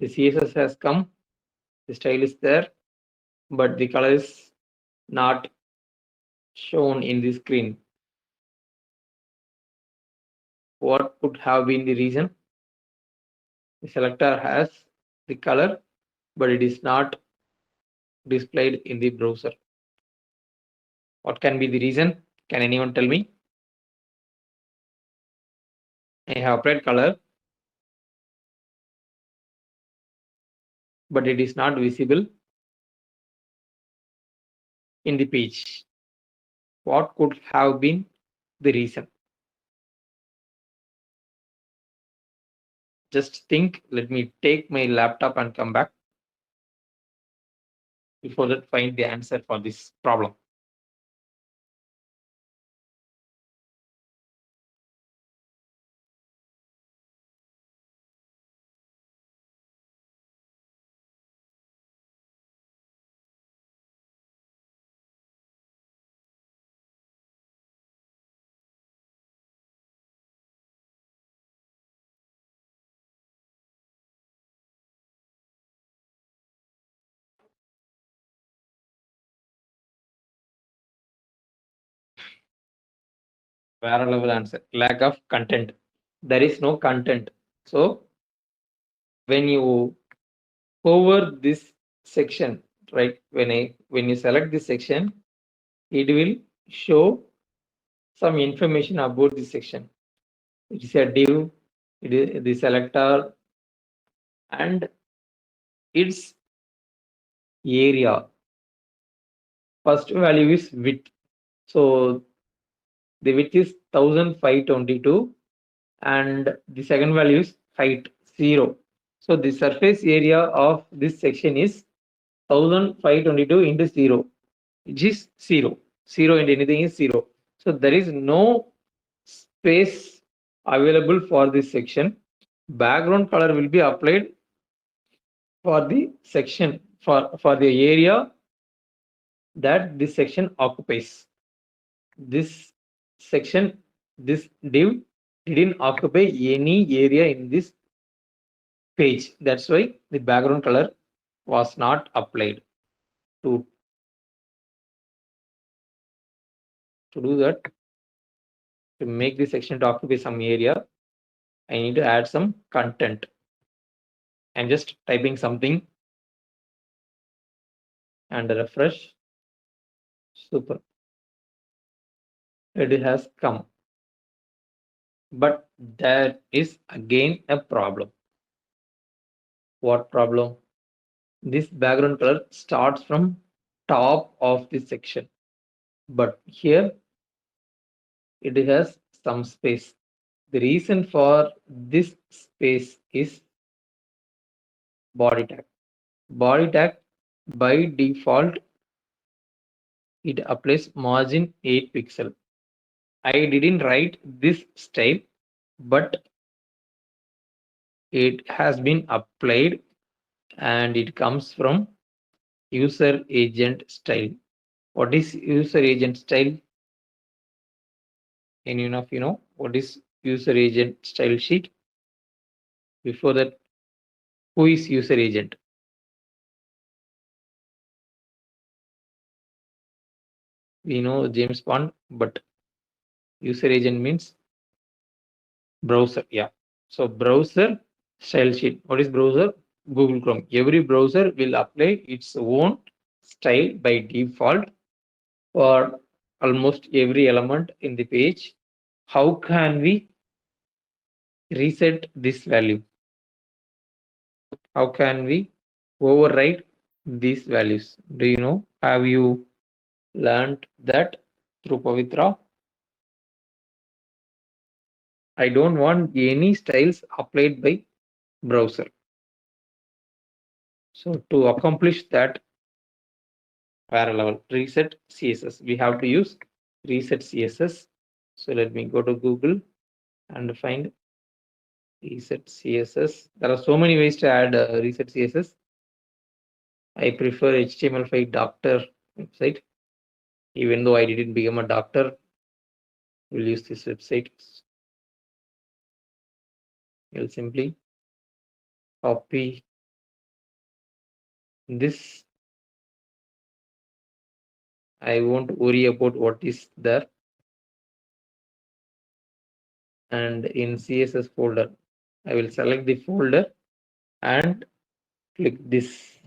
CSS has come, the style is there, but the color is not shown in the screen. What could have been the reason? The selector has the color, but it is not displayed in the browser. What can be the reason? Can anyone tell me? I have applied color, but it is not visible in the page. What could have been the reason? Just think. Let me take my laptop and come back. Before that, find the answer for this problem. Where level answer? Lack of content. There is no content. So when you hover this section, right? When you select this section, it will show some information about this section. It is a div, it is the selector, and its area. First value is width. So the width is 1522 and the second value is height 0. So the surface area of this section is 1522 into 0, which is 0. 0 and anything is 0. So there is no space available for this section. Background color will be applied for the section, for the area that this section occupies. This section, this div didn't occupy any area in this page. That's why the background color was not applied. To do that, to make this section to occupy some area, I need to add some content. I'm just typing something and refresh. Super. It has come. But there is again a problem. What problem? This background color starts from top of the section, but here it has some space. The reason for this space is body tag. Body tag by default it applies margin 8 pixel. I didn't write this style, but it has been applied and it comes from user agent style. What is user agent style? Anyone of you know what is user agent style sheet? Before that, who is user agent? We know James Bond, but user agent means browser. Yeah. So browser style sheet. What is browser? Google Chrome. Every browser will apply its own style by default for almost every element in the page. How can we reset this value? How can we override these values? Do you know? Have you learned that through Pavitra? I don't want any styles applied by browser. So to accomplish that parallel reset CSS, we have to use reset CSS. So let me go to Google and find reset CSS. There are so many ways to add reset CSS. I prefer HTML5 doctor website. Even though I didn't become a doctor, we'll use this website. You'll simply copy this. I won't worry about what is there. And in CSS folder, I will select the folder and click this.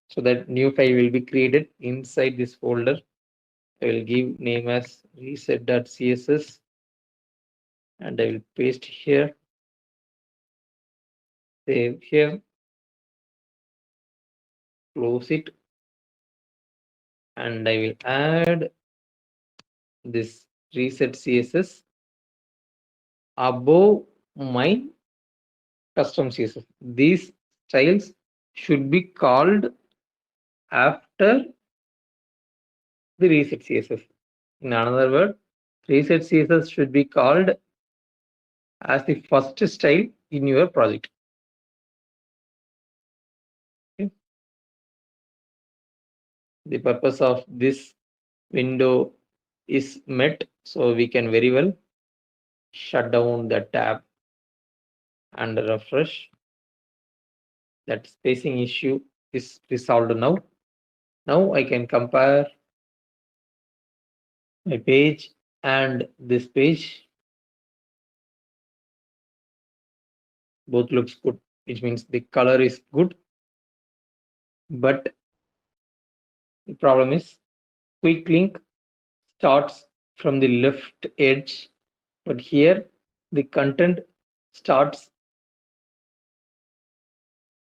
So that new file will be created inside this folder. I will give name as reset.css and I will paste here, save here, close it, and I will add this reset CSS above my custom CSS. These styles should be called after the reset CSS. In another word, reset CSS should be called as the first style in your project. Okay. The purpose of this window is met, so we can very well shut down the tab and refresh. That spacing issue is resolved now. Now I can compare my page and this page. Both looks good, which means the color is good, but the problem is quick link starts from the left edge, but here the content starts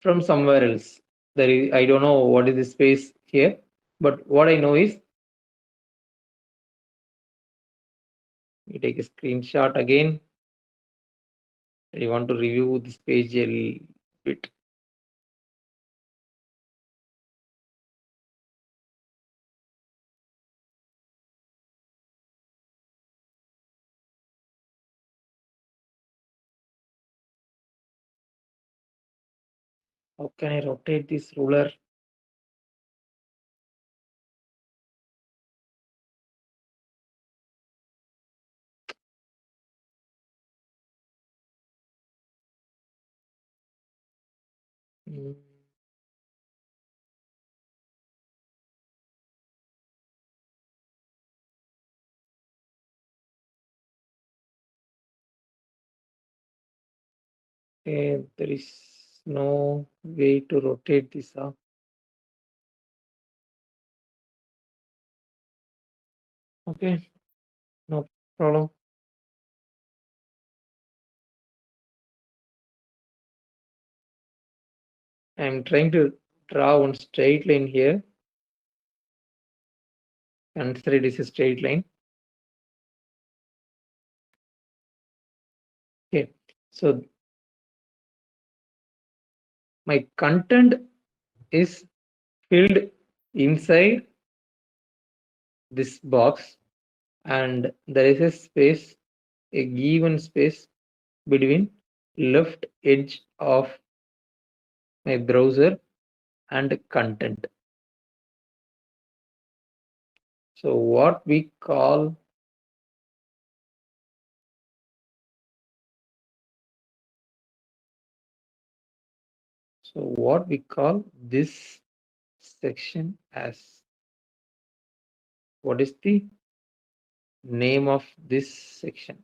from somewhere else. There is, I don't know what is the space here, but what I know is, we take a screenshot again. I want to review this page a little bit. How can I rotate this ruler? Hmm. Okay, there is no way to rotate this up. Okay, no problem. I'm trying to draw one straight line here. Consider it is a straight line. Okay, so my content is filled inside this box, and there is a space, a given space between left edge of my browser and content. So what we call this section as, what is the name of this section?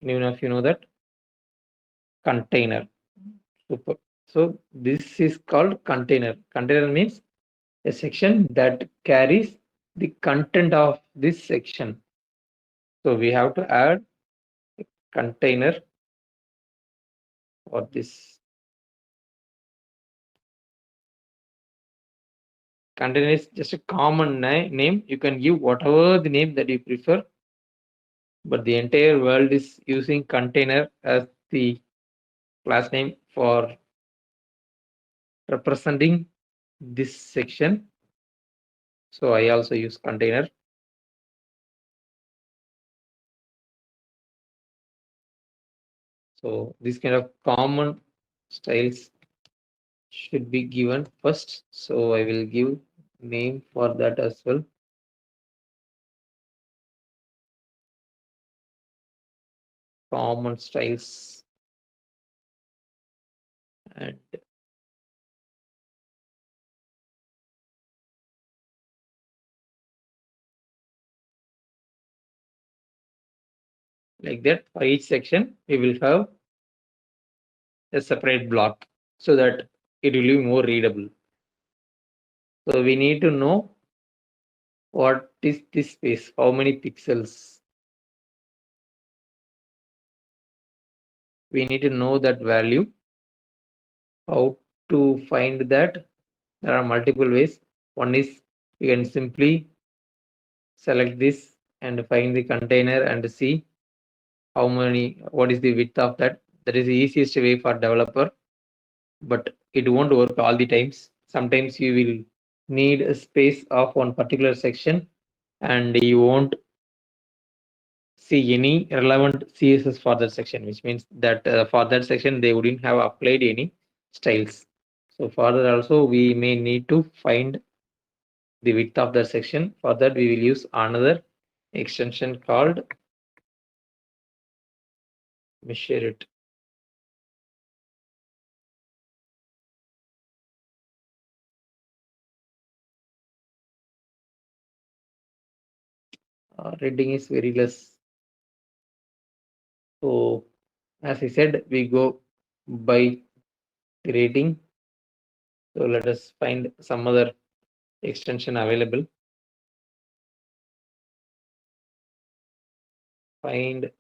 Even if you know that, container. Super. So this is called container. Container means a section that carries the content of this section. So we have to add a container for this. Container is just a common name. You can give whatever the name that you prefer, but the entire world is using container as the class name for representing this section. So I also use container. So this kind of common styles should be given first. So I will give name for that as well. Common styles, and like that for each section we will have a separate block so that it will be more readable. So we need to know what is this space, how many pixels. we need to know that value. How to find that? There are multiple ways. One is you can simply select this and find the container and see what is the width of that. That is the easiest way for developer, but it won't work all the times. Sometimes you will need a space of one particular section and you won't see any relevant CSS for that section, which means that for that section they wouldn't have applied any styles. So further also we may need to find the width of that section. For that we will use another extension called measure it. Reading is very less. So as I said, we go by the rating. So let us find some other extension available. Find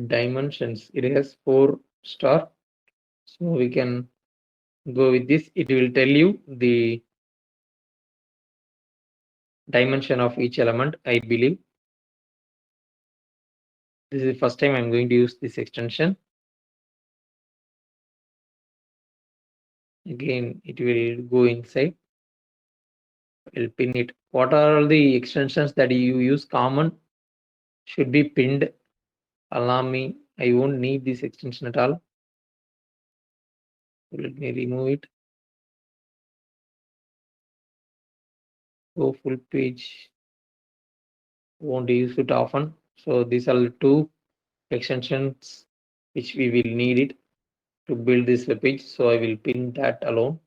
dimensions. It has 4 star. So we can go with this. It will tell you the dimension of each element, I believe. This is the first time I'm going to use this extension. Again, it will go inside. I'll pin it. What are all the extensions that you use common should be pinned? Allow me. I won't need this extension at all. Let me remove it. Go full page. Won't use it often. So these are the 2 extensions which we will need it to build this web page. So I will pin that alone.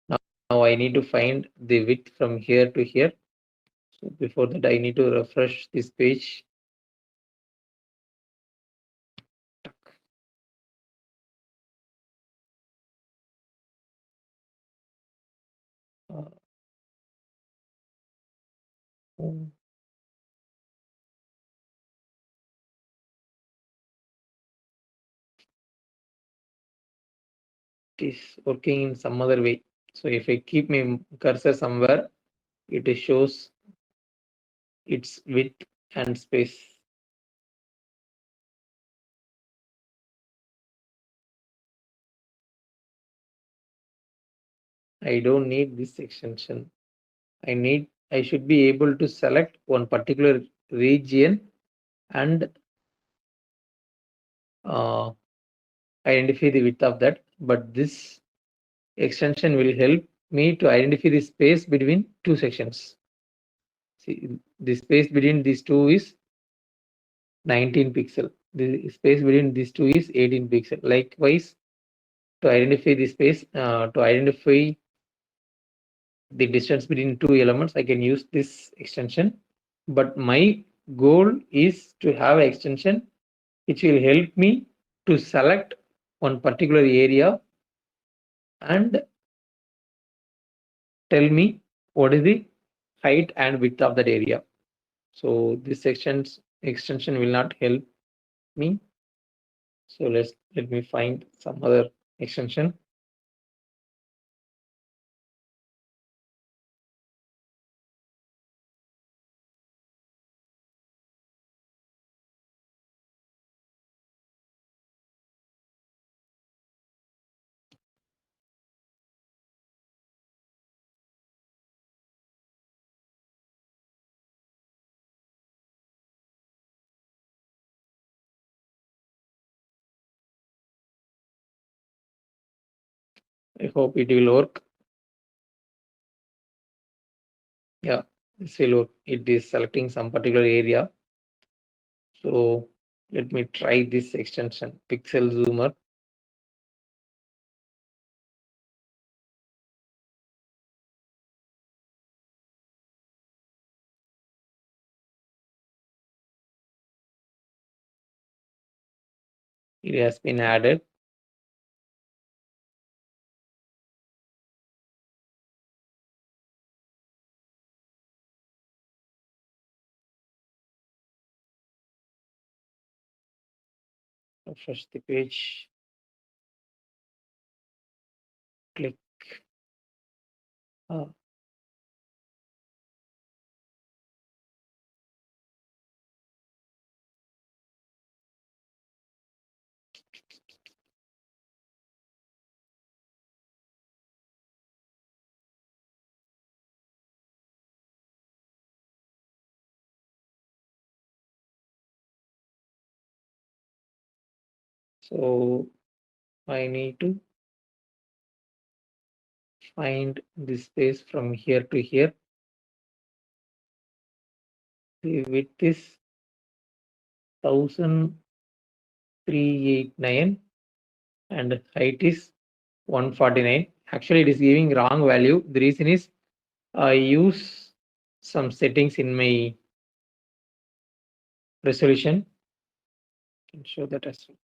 Now I need to find the width from here to here. So before that, I need to refresh this page. Uh, it is working in some other way. So if I keep my cursor somewhere, it shows its width and space. I don't need this extension. I should be able to select one particular region and identify the width of that. But this extension will help me to identify the space between 2 sections. See, the space between these 2 is 19 pixel. The space between these 2 is 18 pixel. Likewise, to identify the space, to identify the distance between 2 elements, I can use this extension. But my goal is to have an extension which will help me to select one particular area and tell me what is the height and width of that area. So this extension will not help me. So let me find some other extension. I hope it will work. Yeah, this will work. It is selecting some particular area. So let me try this extension, pixel zoomer. It has been added. Refresh the page. Click. uh, So I need to find this space from here to here. The width is 1389 and height is 149. Actually, it is giving wrong value. The reason is I use some settings in my resolution. I can show that as well.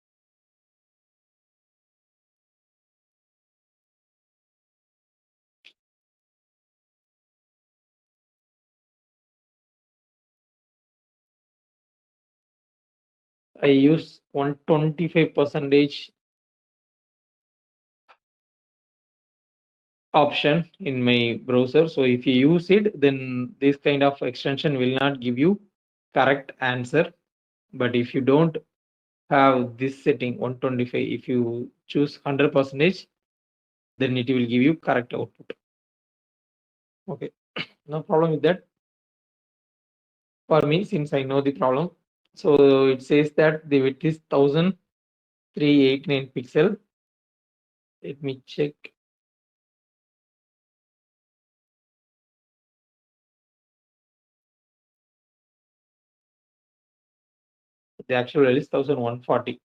I use 125 percentage option in my browser. So if you use it, then this kind of extension will not give you correct answer. But if you don't have this setting 125, if you choose 100 percentage, then it will give you correct output. Okay, no problem with that for me, since I know the problem. So it says that the width is 1389 pixel. Let me check. The actual value is 1140.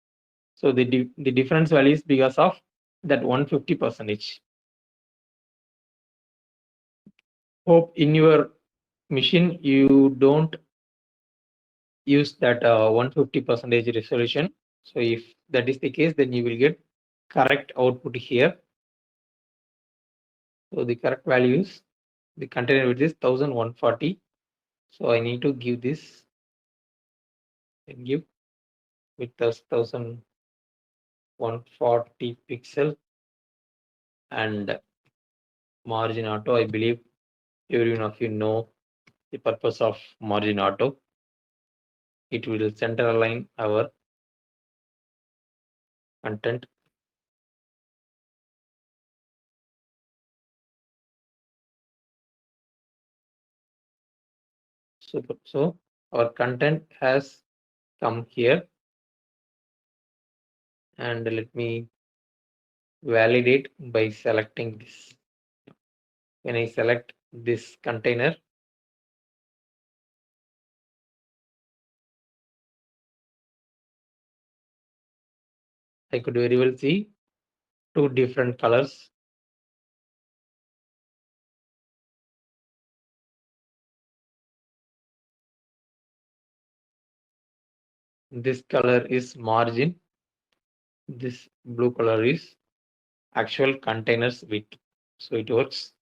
So the difference value is because of that 150 percentage. Hope in your machine you don't use that 150 percentage resolution. So if that is the case, then you will get correct output here. So the correct value is the container width is 1140. So I need to give this and give with 1140 pixel and margin auto. I believe every one of you know the purpose of margin auto. It will center align our content. Super. So our content has come here, and let me validate by selecting this. When I select this container, I could very well see two different colors. This color is margin. This blue color is actual containers width. So it works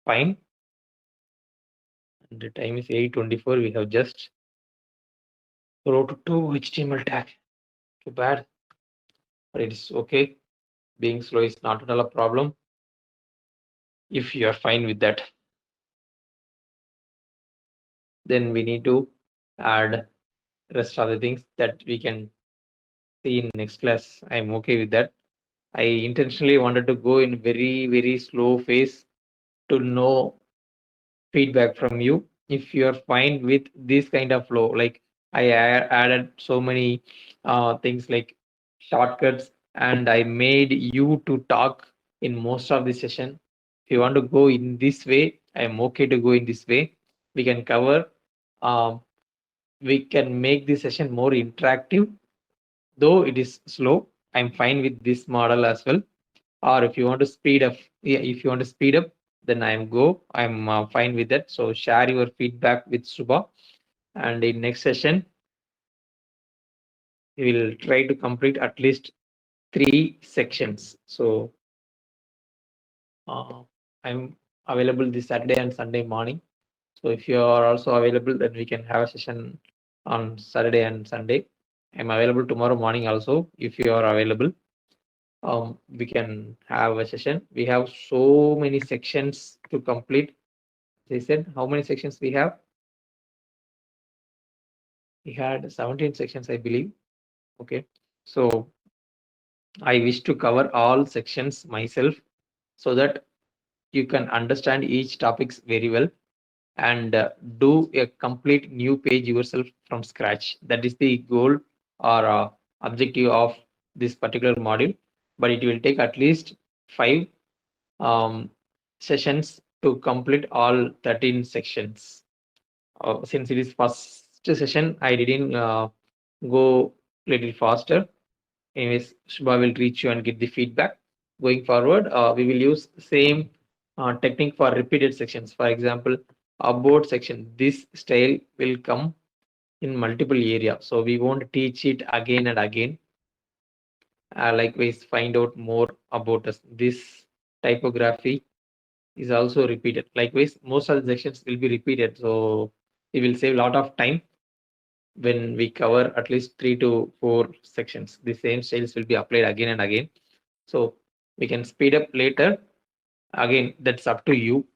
fine. And the time is 8:24. We have just wrote two HTML tag. Too bad, but it is okay. Being slow is not at all a problem if you are fine with that. Then we need to add rest of the things that we can see in next class. I'm okay with that. I intentionally wanted to go in very slow phase to know feedback from you. If you're fine with this kind of flow, like added so many things like shortcuts, and I made you to talk in most of the session. If you want to go in this way, I'm okay to go in this way. We can cover. Um, we can make the session more interactive, though it is slow. I'm fine with this model as well. Or if you want to speed up, yeah, if you want to speed up, then I'm fine with that. So share your feedback with Subha, and in next session we will try to complete at least 3 sections. So I'm available this Saturday and Sunday morning. So if you are also available, then we can have a session on Saturday and Sunday. I'm available tomorrow morning also. If you are available, we can have a session. We have so many sections to complete. They said how many sections we have? We had 17 sections, I believe. Okay. So I wish to cover all sections myself so that you can understand each topics very well and do a complete new page yourself from scratch. That is the goal or objective of this particular module. But it will take at least 5 um, sessions to complete all 13 sections. Since it is first session, I didn't go little faster. Anyways, Shubha will reach you and get the feedback. Going forward, we will use same technique for repeated sections. For example, about section, this style will come in multiple area. So we won't teach it again and again. Likewise, find out more about us. This typography is also repeated. Likewise, most of the sections will be repeated. So we will save a lot of time when we cover at least 3 to 4 sections. The same styles will be applied again and again. So we can speed up later. Again, that's up to you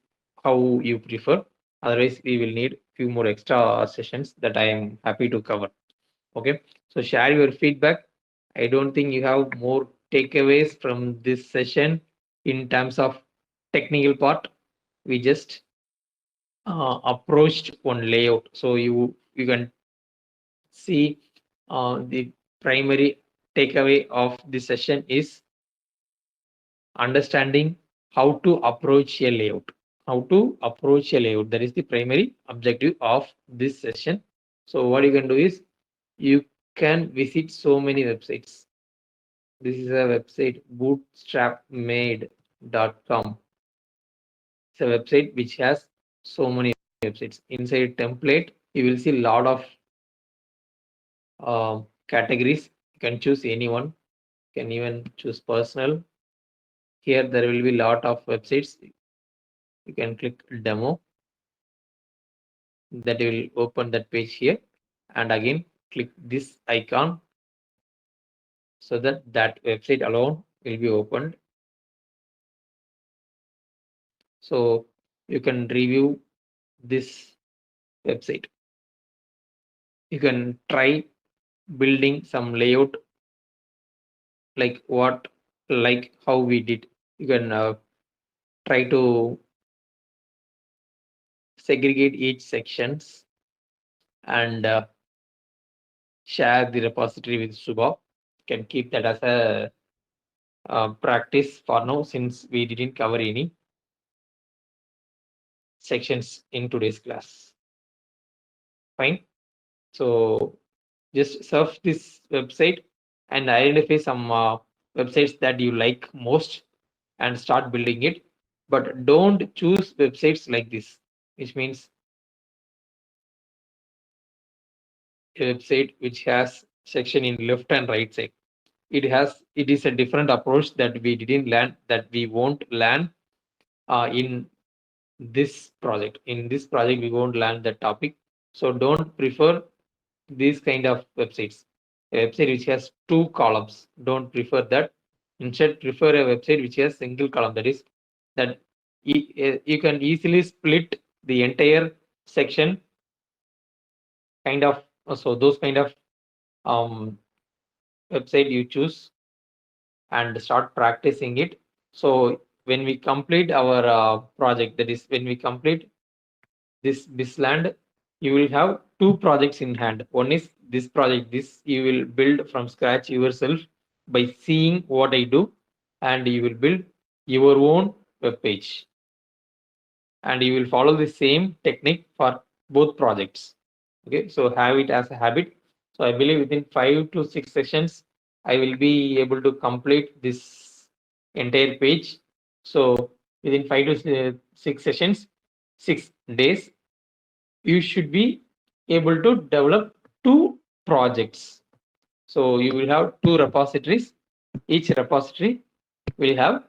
how you prefer. Otherwise, we will need few more extra sessions that I am happy to cover. Okay. So share your feedback. I don't think you have more takeaways from this session in terms of technical part. We just approached one layout. So you can see the primary takeaway of this session is understanding how to approach a layout. How to approach a layout. That is the primary objective of this session. So what you can do is you can visit so many websites. This is a website bootstrapmade.com. It's a website which has so many websites. Inside template, you will see a lot of categories. You can choose anyone. You can even choose personal. Here there will be a lot of websites. You can click demo. That will open that page here, and again click this icon so that that website alone will be opened. So you can review this website. You can try building some layout like how we did. You can try to segregate each sections and share the repository with Subha. Can keep that as a practice for now, since we didn't cover any sections in today's class. Fine. So just surf this website and identify some websites that you like most and start building it. But don't choose websites like this, which means a website which has section in left and right side. It is a different approach that we didn't learn, that we won't learn in this project. In this project, we won't learn the topic. So don't prefer these kind of websites. A website which has 2 columns, don't prefer that. Instead, prefer a website which has single column. That is that you can easily split the entire section kind of. So those kind of website you choose and start practicing it. So when we complete our project, that is when we complete this BISLAND, you will have 2 projects in hand. One is this project. This you will build from scratch yourself by seeing what I do, and you will build your own web page. And you will follow the same technique for both projects. Okay, so have it as a habit. So I believe within 5 to 6 sessions, I will be able to complete this entire page. So within 5 to 6 sessions, 6 days, you should be able to develop 2 projects. So you will have 2 repositories Each repository will have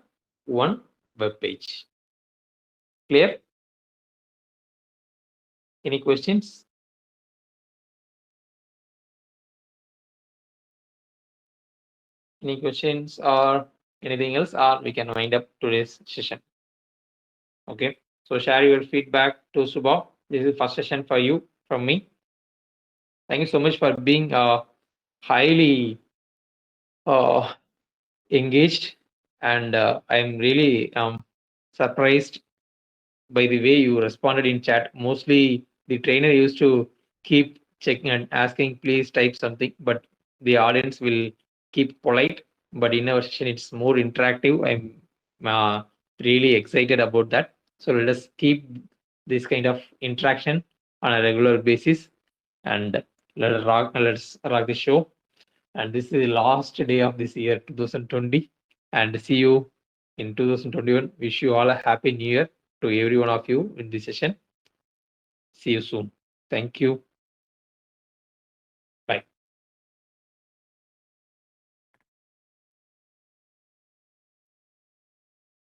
one web page. Clear? Any questions? Any questions or anything else, or we can wind up today's session. Okay. So share your feedback to Subha. This is first session for you from me. Thank you so much for being highly uh, engaged, and I'm really surprised by the way you responded in chat. Mostly the trainer used to keep checking and asking, please type something, but the audience will keep polite. But in our session, it's more interactive. I'm really excited about that. So let us keep this kind of interaction on a regular basis, and let's rock the show. And this is the last day of this year 2020, and see you in 2021. Wish you all a happy new year to every one of you in this session. See you soon. Thank you.